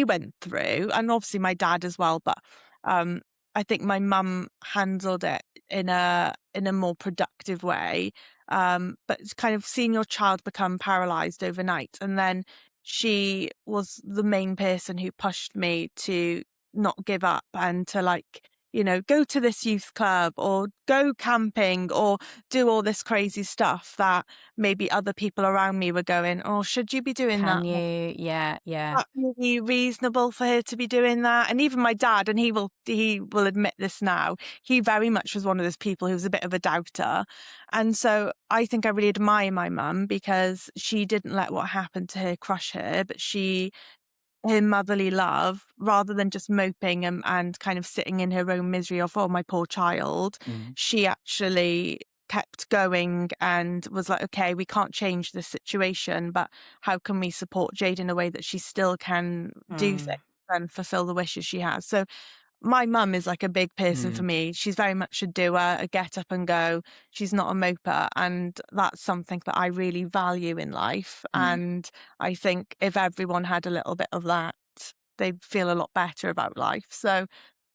went through, and obviously my dad as well, but I think my mum handled it in a more productive way. But it's kind of seeing your child become paralyzed overnight, and then she was the main person who pushed me to not give up and to, like, you know, go to this youth club or go camping or do all this crazy stuff that maybe other people around me were going, oh, should you be doing Can that? you? Yeah, yeah. That really reasonable for her to be doing that? And even my dad, and he will admit this now, he very much was one of those people who was a bit of a doubter. And so I think I really admire my mum because she didn't let what happened to her crush her, but her motherly love, rather than just moping and kind of sitting in her own misery of, oh, my poor child, she actually kept going and was like, okay, we can't change this situation, but how can we support Jade in a way that she still can do things and fulfill the wishes she has? So my mum is like a big person for me. She's very much a doer, a get up and go. She's not a moper. And that's something that I really value in life. And I think if everyone had a little bit of that, they'd feel a lot better about life. So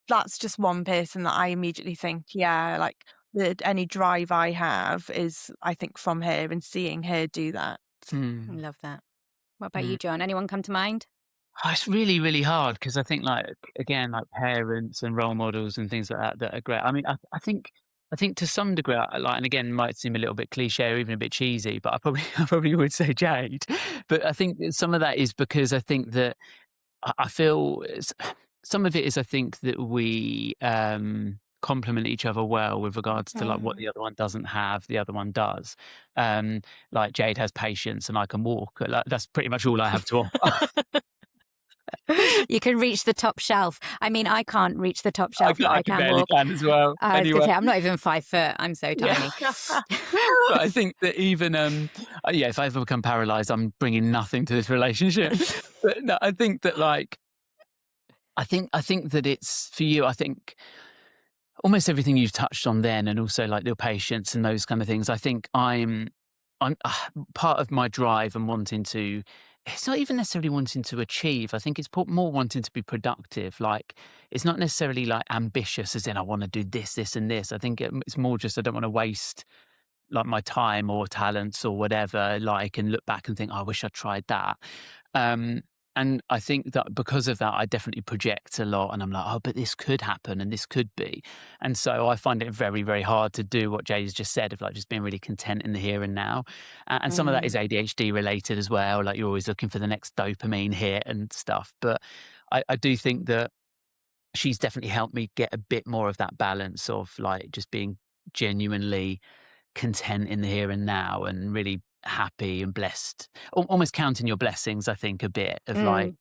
that's just one person that I immediately think, yeah, like any drive I have is, I think, from her and seeing her do that. I love that. What about you, John? Anyone come to mind? Oh, it's really, really hard because I think, like, again, like parents and role models and things like that that are great. I mean, I think to some degree, like, and again, might seem a little bit cliche or even a bit cheesy, but I probably would say Jade. But I think some of that is because I think that I feel some of it is I think that we complement each other well with regards to like what the other one doesn't have, the other one does. Like Jade has patience and I can walk. Like, that's pretty much all I have to offer. You can reach the top shelf. I mean, I can't reach the top shelf, but I can barely walk. can as well. I was going Anyway. to say, I'm not even 5 foot. I'm so tiny. But I think that even yeah, if I ever become paralyzed, I'm bringing nothing to this relationship. But no, I think that like I think that it's for you. I think almost everything you've touched on then, and also like your patience and those kind of things. I think I'm part of my drive and wanting to. It's not even necessarily wanting to achieve. I think it's more wanting to be productive. Like, it's not necessarily like ambitious as in I want to do this, this and this. I think it's more just I don't want to waste like my time or talents or whatever, like, and look back and think, oh, I wish I'd tried that. And I think that because of that, I definitely project a lot and I'm like, oh, but this could happen and this could be. And so I find it very, very hard to do what Jay's just said of like just being really content in the here and now. And some of that is ADHD related as well. Like, you're always looking for the next dopamine hit and stuff. But I do think that she's definitely helped me get a bit more of that balance of like just being genuinely content in the here and now and really happy and blessed, almost counting your blessings, I think, a bit of like,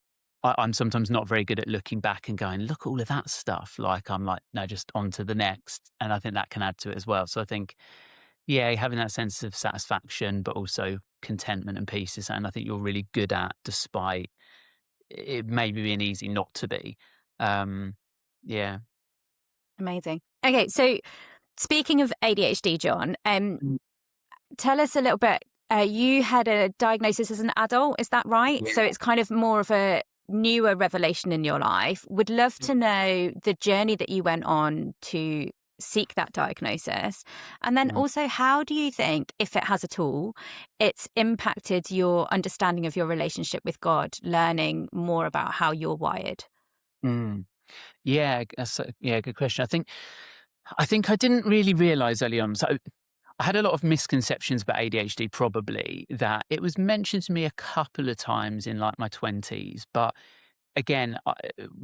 I'm sometimes not very good at looking back and going, look at all of that stuff. Like, I'm like, no, just on to the next. And I think that can add to it as well. So I think, yeah, having that sense of satisfaction, but also contentment and peace is something I think you're really good at, despite it maybe being easy not to be. Yeah. Amazing. Okay, so speaking of ADHD, John, Mm, tell us a little bit. You had a diagnosis as an adult, is that right? yeah. So it's kind of more of a newer revelation in your life. Would love to know the journey that you went on to seek that diagnosis. And then Mm. also, how do you think, if it has at all, it's impacted your understanding of your relationship with God, learning more about how you're wired? Mm. Yeah, yeah, good question. I think I didn't really realize early on. So I had a lot of misconceptions about ADHD, probably, that it was mentioned to me a couple of times in like my 20s. But again,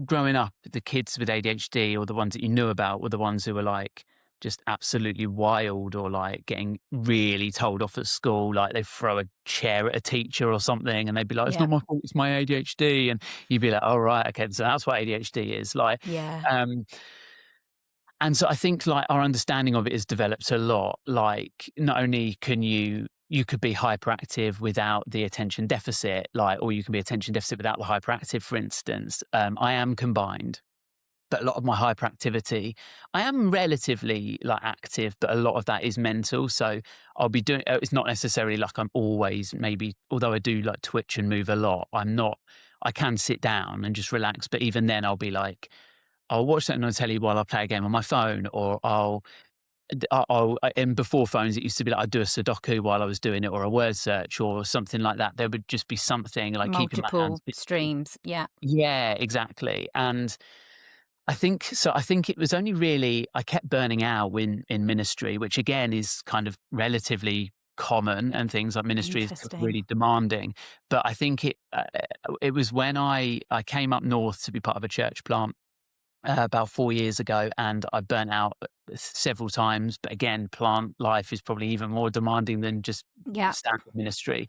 growing up, the kids with ADHD, or the ones that you knew about, were the ones who were like just absolutely wild, or like getting really told off at school. Like they throw a chair at a teacher or something and they'd be like, it's Yeah. not my fault, it's my ADHD. And you'd be like, oh, right, okay, so that's what ADHD is. Like, Yeah. um, and so I think like our understanding of it has developed a lot. Like, not only can you could be hyperactive without the attention deficit, like, or you can be attention deficit without the hyperactive, for instance. I am combined, but a lot of my hyperactivity, I am relatively like active, but a lot of that is mental. So I'll be doing, it's not necessarily like I'm always, maybe, although I do like twitch and move a lot, I'm not, I can sit down and just relax. But even then I'll be like, I'll watch something on the telly while I play a game on my phone, or and before phones, it used to be like I'd do a Sudoku while I was doing it, or a word search or something like that. There would just be something like keeping my hands Multiple busy. streams. Yeah. Yeah, exactly. And I think so. I think it was only really, I kept burning out in ministry, which again is kind of relatively common, and things like ministry is Interesting. really demanding. But I think it was when I came up north to be part of a church plant about 4 years ago, and I burnt out several times. But again, plant life is probably even more demanding than just Yeah. standard ministry.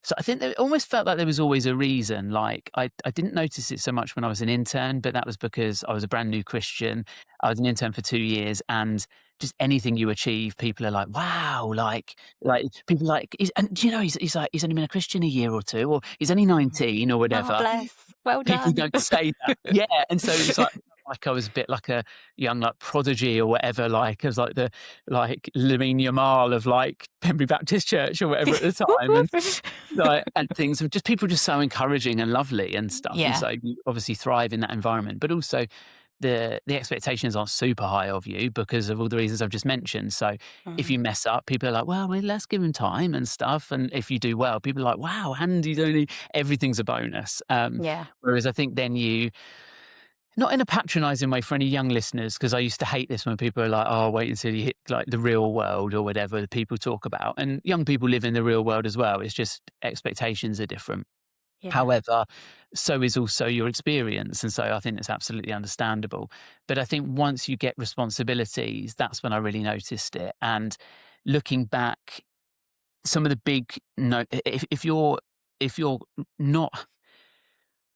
So I think that it almost felt like there was always a reason. Like, I didn't notice it so much when I was an intern, but that was because I was a brand new Christian. I was an intern for 2 years, and just anything you achieve, people are like, "Wow!" Like people are like, and do you know he's like he's only been a Christian a year or two, or he's only 19 or Oh, whatever. bless. Well People done. don't say that. Yeah, and so it was like I was a bit like a young, like, prodigy or whatever, like, as like the, like, Lamine Yamal of, like, Pembury Baptist Church or whatever at the time, and, like, and things, just people just so encouraging and lovely and stuff, and Yeah. so you obviously thrive in that environment, but also the expectations aren't super high of you because of all the reasons I've just mentioned. So if Mm. you mess up, people are like, well, let's give him time and stuff, and if you do well, people are like, wow, Andy's only, everything's a bonus. Yeah. Whereas I think then you, not in a patronizing way for any young listeners, because I used to hate this when people are like, oh, wait until you hit like the real world or whatever that people talk about. And young people live in the real world as well. It's just expectations are different. Yeah. However, so is also your experience. And so I think it's absolutely understandable. But I think once you get responsibilities, that's when I really noticed it. And looking back, some of the big, no, if you're not,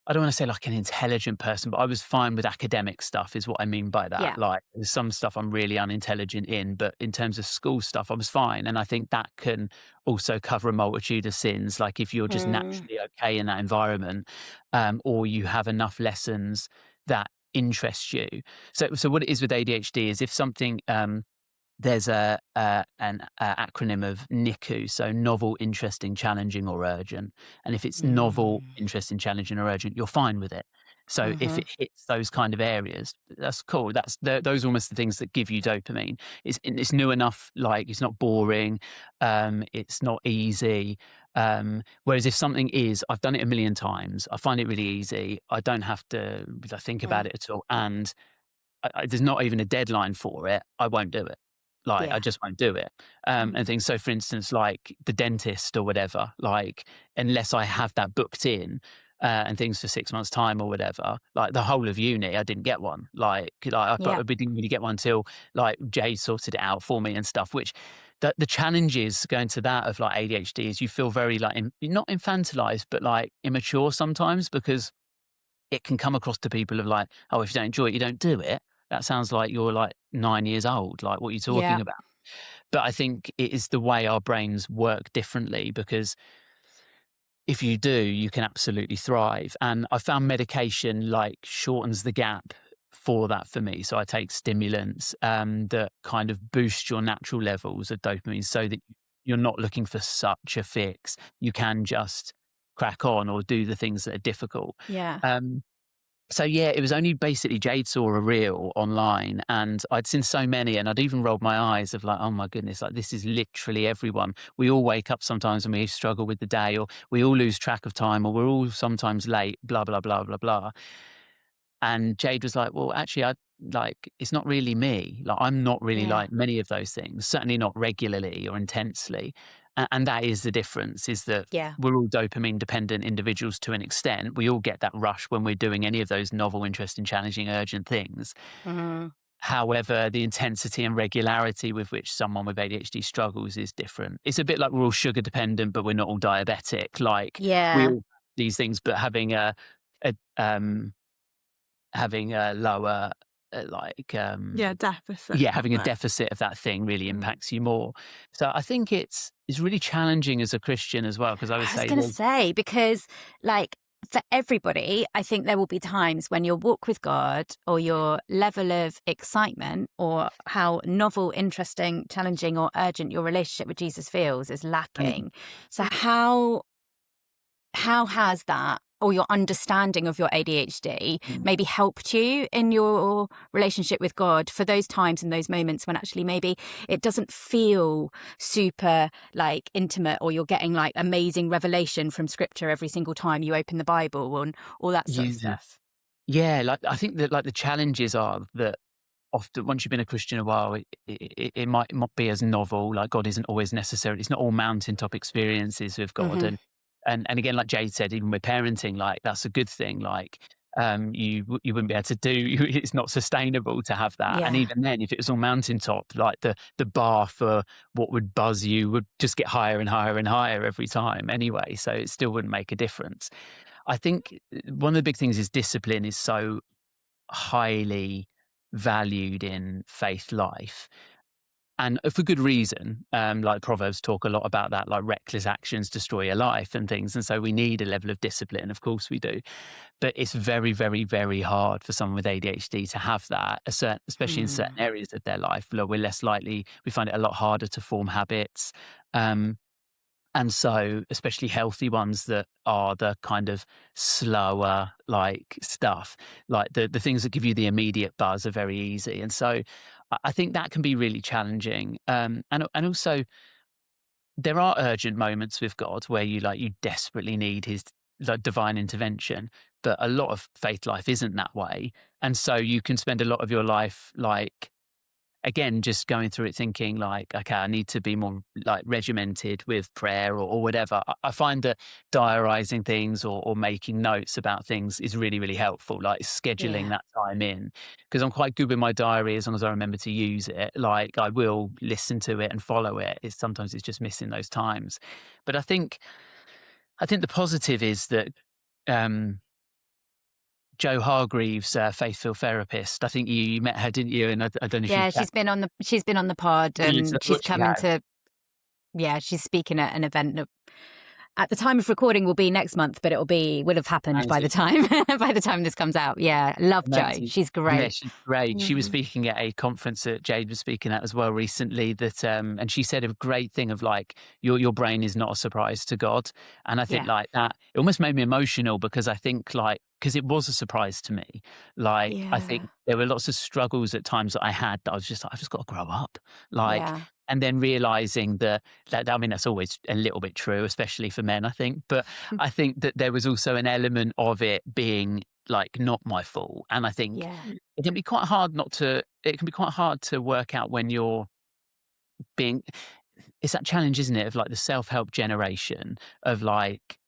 I don't want to say like an intelligent person, but I was fine with academic stuff, is what I mean by that. Yeah. Like, there's some stuff I'm really unintelligent in, but in terms of school stuff, I was fine. And I think that can also cover a multitude of sins. Like, if you're just Mm. naturally okay in that environment, or you have enough lessons that interest you. So what it is with ADHD is if something, there's an acronym of NICU, so novel, interesting, challenging, or urgent. And if it's novel, Mm. interesting, challenging, or urgent, you're fine with it. So if Mhm. it hits those kind of areas, that's cool. Those are almost the things that give you dopamine. It's new enough, like it's not boring, it's not easy. Whereas if something is, I've done it a million times, I find it really easy. I don't have to think about Mm. it at all, and there's not even a deadline for it. I won't do it. Like, I Yeah. just won't do it. And Mm. things. So, for instance, like the dentist or whatever, like, unless I have that booked in, and things for 6 months' time or whatever, like the whole of uni, I didn't get one. Like I Yeah. didn't really get one till like Jay sorted it out for me and stuff, which the challenges going to that of like ADHD is you feel very like not infantilized, but like immature sometimes, because it can come across to people of like, oh, if you don't enjoy it, you don't do it. That sounds like you're like 9 years old. Like, what are you Yeah. talking about? But I think it is the way our brains work differently, because if you do, you can absolutely thrive. And I found medication like shortens the gap for that for me. So I take stimulants that kind of boost your natural levels of dopamine, so that you're not looking for such a fix. You can just crack on or do the things that are difficult. Yeah. So yeah, it was only basically Jade saw a reel online, and I'd seen so many, and I'd even rolled my eyes of like, oh my goodness, like this is literally everyone. We all wake up sometimes and we struggle with the day, or we all lose track of time, or we're all sometimes late, blah, blah, blah, blah, blah. And Jade was like, well, actually, it's not really me. Like, I'm not really Yeah. like many of those things, certainly not regularly or intensely. And that is the difference, is that Yeah. we're all dopamine dependent individuals to an extent. We all get that rush when we're doing any of those novel, interesting, challenging, urgent things. Mhm. However, the intensity and regularity with which someone with ADHD struggles is different. It's a bit like we're all sugar dependent, but we're not all diabetic. Like, we Yeah. all have these things, but a having a lower, deficit yeah, of having a it. deficit of that thing really Mm. impacts you more. So I think it's really challenging as a Christian as well, because I would I was say going to there's say, because like for everybody, I think there will be times when your walk with God or your level of excitement or how novel, interesting, challenging, or urgent your relationship with Jesus feels is mm, lacking. So how has that, or your understanding of your ADHD, mm, maybe helped you in your relationship with God for those times and those moments when actually maybe it doesn't feel super like intimate, or you're getting like amazing revelation from scripture every single time you open the Bible and all that sort of yeah. stuff? Yeah, like, I think that, like, the challenges are that often once you've been a Christian a while, it might not be as novel. Like, God isn't always necessary. It's not all mountaintop experiences with God. Hmm. And again, like Jade said, even with parenting, like, that's a good thing. Like, you wouldn't be able to do. It's not sustainable to have that. And Yeah. even then, if it was all mountaintop, like the bar for what would buzz you would just get higher and higher and higher every time anyway. So it still wouldn't make a difference. I think one of the big things is discipline is so highly valued in faith life, and for good reason. Like Proverbs talk a lot about that, like reckless actions destroy your life and things. And so we need a level of discipline, of course we do. But it's very, very, very hard for someone with ADHD to have that, especially in certain Mm. areas of their life. Like, we're less likely, we find it a lot harder to form habits. Um, and so, especially healthy ones that are the kind of slower, like, stuff, like the things that give you the immediate buzz are very easy. And so I think that can be really challenging. And also there are urgent moments with God where you desperately need his like divine intervention. But a lot of faith life isn't that way. And so you can spend a lot of your life like, again, just going through it thinking like, okay, I need to be more like regimented with prayer, or whatever. I find that diarising things, or making notes about things is really, really helpful, like scheduling Yeah. that time in. Because I'm quite good with my diary as long as I remember to use it. Like, I will listen to it and follow it. Sometimes it's just missing those times. But I think the positive is that um, Joe Hargreaves, faith-filled therapist. I think you met her, didn't you? And I don't know if you Yeah, chat. she's been on the pod, Yes, I and she's thought she coming had. to, yeah, she's speaking at an event that at the time of recording will be next month, but will have happened by the Amazing. time by the time this comes out. Yeah, love Jo. Amazing. She's Yeah, great. she's great. She was Mm. speaking at a conference that Jade was speaking at as well recently, that and she said a great thing of like, your brain is not a surprise to God. And I think Yeah. like that, it almost made me emotional, because I think like, because it was a surprise to me. Like, I Yeah. think there were lots of struggles at times that I had, that I was just like, I've just got to grow up. Like, Yeah. and then realizing that, I mean, that's always a little bit true, especially for men, I think. But I think that there was also an element of it being like not my fault. And I think Yeah. it can be quite hard it can be quite hard to work out when you're being, it's that challenge, isn't it, of like the self-help generation of like,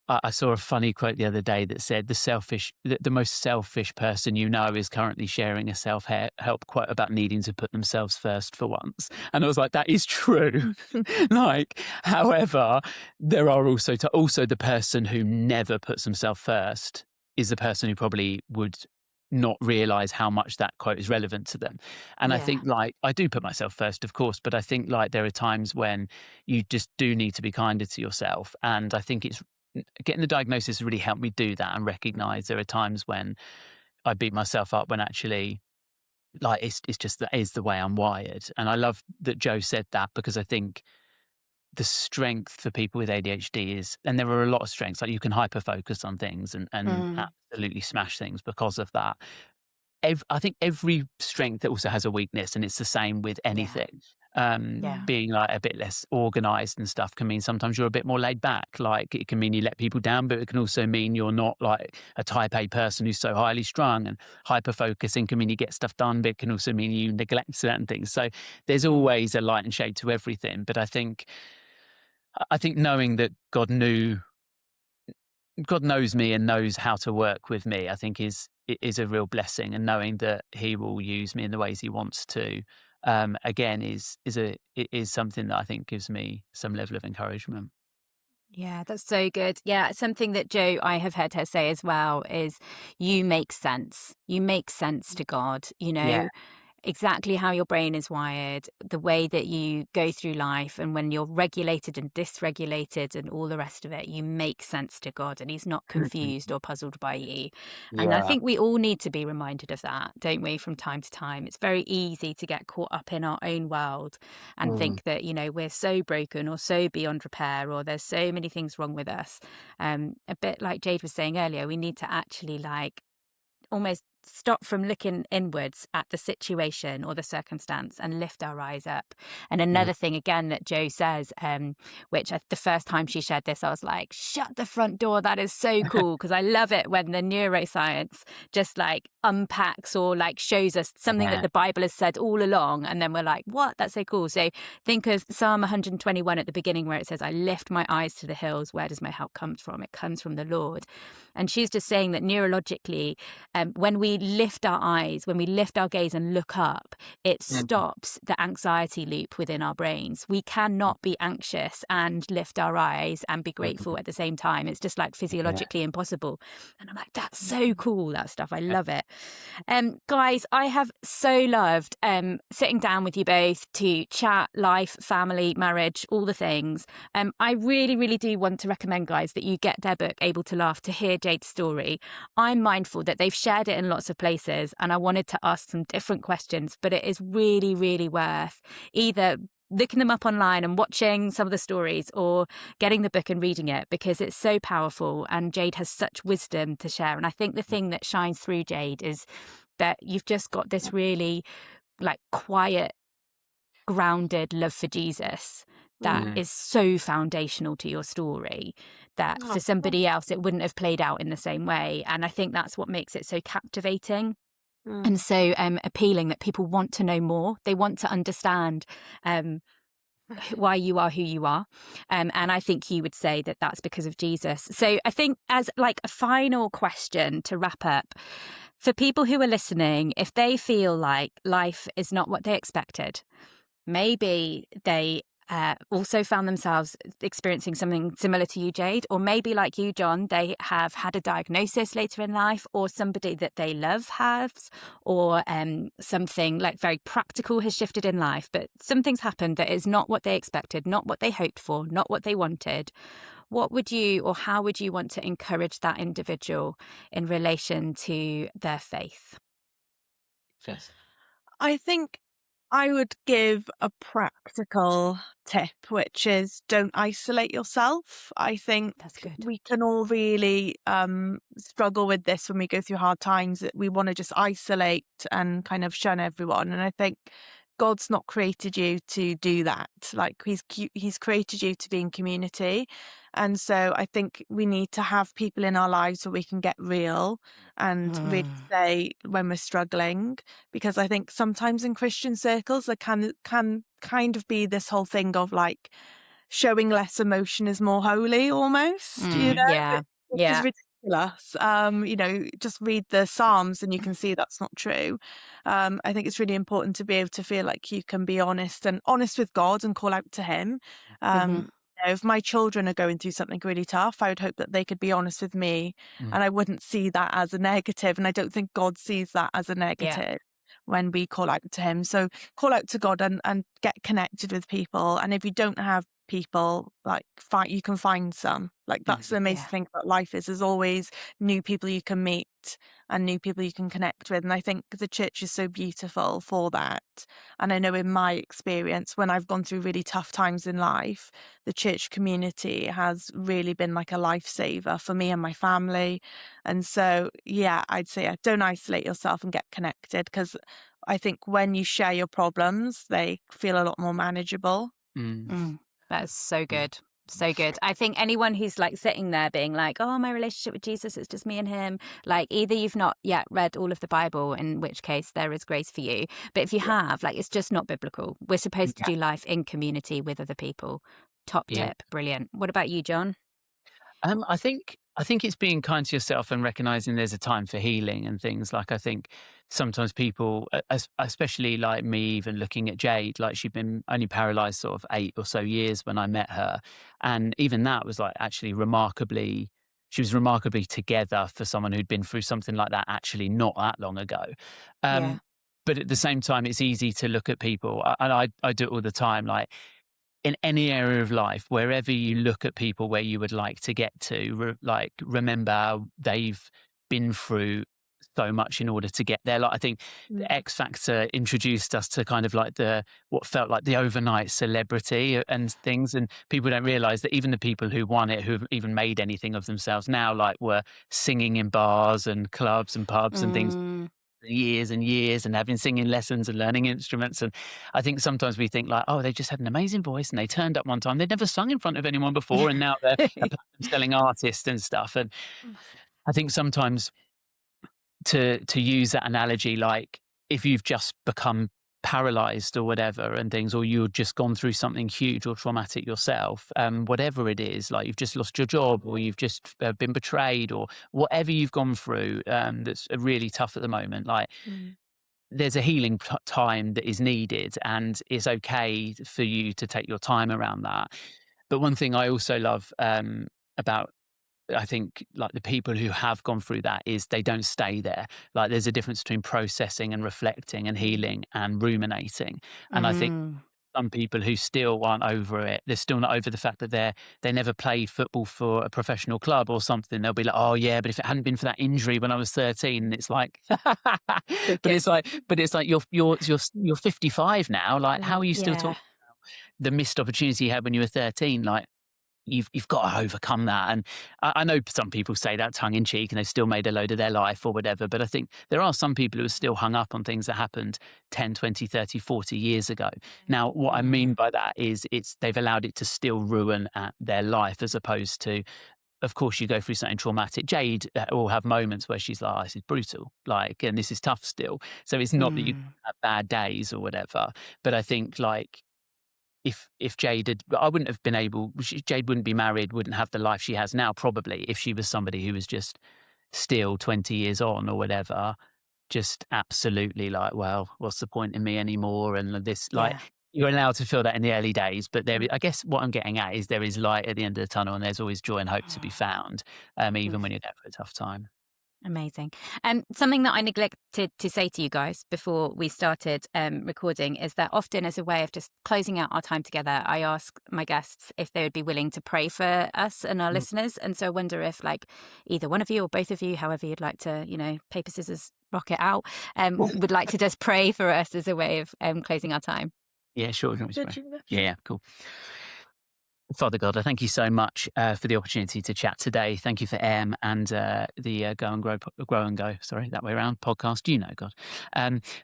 I saw a funny quote the other day that said the most selfish person you know is currently sharing a self-help quote about needing to put themselves first for once. And I was like, that is true. Like, however, there are also the person who never puts themselves first is the person who probably would not realize how much that quote is relevant to them. And I think, like, I do put myself first, of course, but I think, like, there are times when you just do need to be kinder to yourself. And I think getting the diagnosis really helped me do that and recognize there are times when I beat myself up when actually, like, it's just that is the way I'm wired. And I love that Joe said that, because I think the strength for people with ADHD is, and there are a lot of strengths, like you can hyper focus on things and absolutely smash things because of that. I think every strength also has a weakness, and it's the same with anything. Being like a bit less organized and stuff can mean sometimes you're a bit more laid back. Like, it can mean you let people down, but it can also mean you're not like a type A person who's so highly strung. And hyper focusing can mean you get stuff done, but it can also mean you neglect certain things. So there's always a light and shade to everything. But I think knowing that God knows me and knows how to work with me, I think is a real blessing. And knowing that He will use me in the ways He wants to, again, is something that I think gives me some level of encouragement. Yeah, that's so good. Yeah, something that Jo, I have heard her say as well, is you make sense. You make sense to God, Yeah. exactly how your brain is wired, the way that you go through life, and when you're regulated and dysregulated and all the rest of it, you make sense to God, and He's not confused or puzzled by you. And I think we all need to be reminded of that, don't we, from time to time? It's very easy to get caught up in our own world and think that, we're so broken or so beyond repair, or there's so many things wrong with us. A bit like Jade was saying earlier, we need to actually, like, almost stop from looking inwards at the situation or the circumstance and lift our eyes up. And another thing, again, that Jo says, which the first time she shared this, I was like, shut the front door. That is so cool, because I love it when the neuroscience just like unpacks or like shows us something that the Bible has said all along. And then we're like, what? That's so cool. So think of Psalm 121 at the beginning, where it says, I lift my eyes to the hills. Where does my help come from? It comes from the Lord. And she's just saying that neurologically, when we lift our eyes, when we lift our gaze and look up, it stops the anxiety loop within our brains. We cannot be anxious and lift our eyes and be grateful at the same time. It's just like physiologically impossible. And I'm like, that's so cool, that stuff. I love it. Guys, I have so loved sitting down with you both to chat life, family, marriage, all the things. I really, really do want to recommend, guys, that you get their book, Able to Laugh, to hear Jade's story. I'm mindful that they've shared it in lots of places, and I wanted to ask some different questions, but it is really, really worth either looking them up online and watching some of the stories, or getting the book and reading it, because it's so powerful, and Jade has such wisdom to share. And I think the thing that shines through Jade is that you've just got this really like quiet, grounded love for Jesus that is so foundational to your story that for somebody else it wouldn't have played out in the same way. And I think that's what makes it so captivating and so appealing, that people want to know more. They want to understand why you are who you are. And I think you would say that that's because of Jesus. So I think, as like a final question to wrap up, for people who are listening, if they feel like life is not what they expected, maybe they also found themselves experiencing something similar to you, Jade, or maybe like you, John, they have had a diagnosis later in life, or somebody that they love has, or something like very practical has shifted in life, but something's happened that is not what they expected, not what they hoped for, not what they wanted. What would you, or how would you want to encourage that individual in relation to their faith? Yes. I think I would give a practical tip, which is don't isolate yourself. I think That's good. we can all really struggle with this when we go through hard times, that we want to just isolate and kind of shun everyone. And I think God's not created you to do that. Like, he's created you to be in community. And so I think we need to have people in our lives where we can get real and really say when we're struggling, because I think sometimes in Christian circles there can kind of be this whole thing of like showing less emotion is more holy almost, Yeah. which Yeah. is ridiculous. Just read the Psalms and you can see that's not true. I think it's really important to be able to feel like you can be honest with God and call out to him. If my children are going through something really tough, I would hope that they could be honest with me and I wouldn't see that as a negative. And I don't think God sees that as a negative when we call out to him. So call out to God and get connected with people. And if you don't have people, like, you can find some. Like, that's the amazing thing about life is there's always new people you can meet and new people you can connect with. And I think the church is so beautiful for that. And I know in my experience, when I've gone through really tough times in life, the church community has really been like a lifesaver for me and my family. And so, I'd say don't isolate yourself and get connected, because I think when you share your problems, they feel a lot more manageable. That's so good. So good. I think anyone who's like sitting there being like, oh, my relationship with Jesus, it's just me and him. Like, either you've not yet read all of the Bible, in which case there is grace for you. But if you have, like, it's just not biblical. We're supposed to do life in community with other people. Top tip. Brilliant. What about you, John? I think it's being kind to yourself and recognizing there's a time for healing and things. Like, I think sometimes people, especially like me, even looking at Jade, like she'd been only paralyzed sort of 8 or so years when I met her, and even that was like actually remarkably. She was remarkably together for someone who'd been through something like that actually not that long ago. But at the same time, it's easy to look at people, and I do it all the time, like in any area of life, wherever you look at people where you would like to get to, remember they've been through so much in order to get there. Like, I think the X Factor introduced us to kind of like what felt like the overnight celebrity and things. And people don't realize that even the people who won it, who've even made anything of themselves now, like were singing in bars and clubs and pubs and things years and years, and having singing lessons and learning instruments. And I think sometimes we think like, oh, they just had an amazing voice and they turned up one time. They'd never sung in front of anyone before, and now they're a selling artist and stuff. And I think sometimes to use that analogy, like if you've just become paralyzed or whatever and things, or you've just gone through something huge or traumatic yourself, whatever it is, like you've just lost your job or you've just been betrayed or whatever you've gone through, that's really tough at the moment, like there's a healing time that is needed, and it's okay for you to take your time around that. But one thing I also love about, I think, like the people who have gone through that is they don't stay there. Like, there's a difference between processing and reflecting and healing and ruminating. And I think some people who still aren't over it, they're still not over the fact that they never played football for a professional club or something. They'll be like, oh yeah, but if it hadn't been for that injury when I was 13, it's like, but it's like you're 55 now. Like, how are you still talking about the missed opportunity you had when you were 13? Like, you've got to overcome that. And I know some people say that tongue in cheek and they've still made a load of their life or whatever, but I think there are some people who are still hung up on things that happened 10, 20, 30, 40 years ago. Now, what I mean by that is they've allowed it to still ruin their life, as opposed to, of course, you go through something traumatic. Jade will have moments where she's like, oh, this is brutal, like, and this is tough still. So it's not that you have bad days or whatever, but I think, like, if Jade had, I wouldn't have been able, Jade wouldn't be married, wouldn't have the life she has now, probably, if she was somebody who was just still 20 years on or whatever, just absolutely like, well, what's the point in me anymore? And this, like, you're allowed to feel that in the early days, but I guess what I'm getting at is there is light at the end of the tunnel, and there's always joy and hope to be found, even when you're going through a tough time. Amazing. Something that I neglected to say to you guys before we started recording is that often, as a way of just closing out our time together, I ask my guests if they would be willing to pray for us and our listeners. And so I wonder if, like, either one of you or both of you, however you'd like to, paper, scissors, rock it out, would like to just pray for us as a way of closing our time. Yeah, sure. Yeah, cool. Father God, I thank you so much for the opportunity to chat today. Thank you for and the Go and Go, sorry, that way around podcast, God.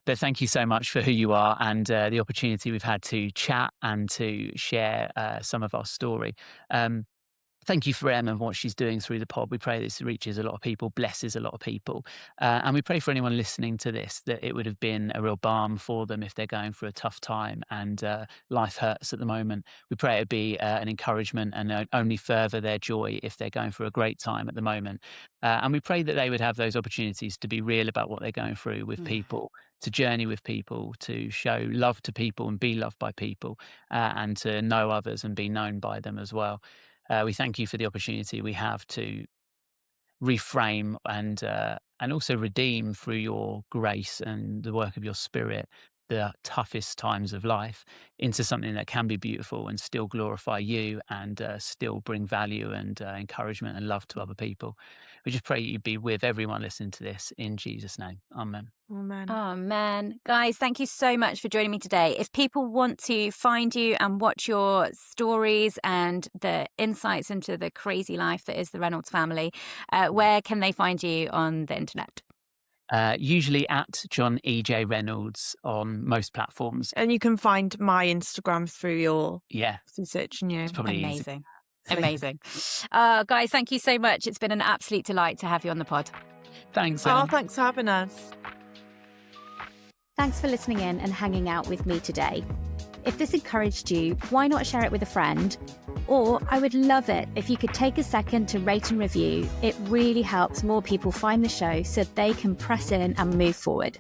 But thank you so much for who you are and the opportunity we've had to chat and to share some of our story. thank you for Em and what she's doing through the pod. We pray this reaches a lot of people, blesses a lot of people. And we pray for anyone listening to this that it would have been a real balm for them if they're going through a tough time and life hurts at the moment. We pray it would be an encouragement and only further their joy if they're going through a great time at the moment. And we pray that they would have those opportunities to be real about what they're going through with people, to journey with people, to show love to people and be loved by people, and to know others and be known by them as well. We thank you for the opportunity we have to reframe and also redeem through your grace and the work of your Spirit the toughest times of life into something that can be beautiful and still glorify you and still bring value and encouragement and love to other people. We just pray you be with everyone listening to this in Jesus' name. Amen. Amen. Amen. Guys, thank you so much for joining me today. If people want to find you and watch your stories and the insights into the crazy life that is the Reynolds family, where can they find you on the internet? Usually at John E.J. Reynolds on most platforms. And you can find my Instagram through your searching you. It's probably amazing. Amazing. Guys, thank you so much. It's been an absolute delight to have you on the pod. Thanks. Thanks for having us. Thanks for listening in and hanging out with me today. If this encouraged you, why not share it with a friend? Or I would love it if you could take a second to rate and review. It really helps more people find the show so they can press in and move forward.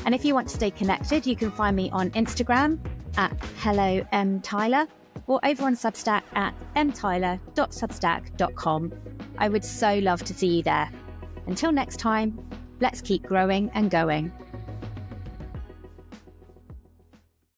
And if you want to stay connected, you can find me on Instagram at HelloMTyler or over on Substack at mtyler.substack.com. I would so love to see you there. Until next time, let's keep growing and going.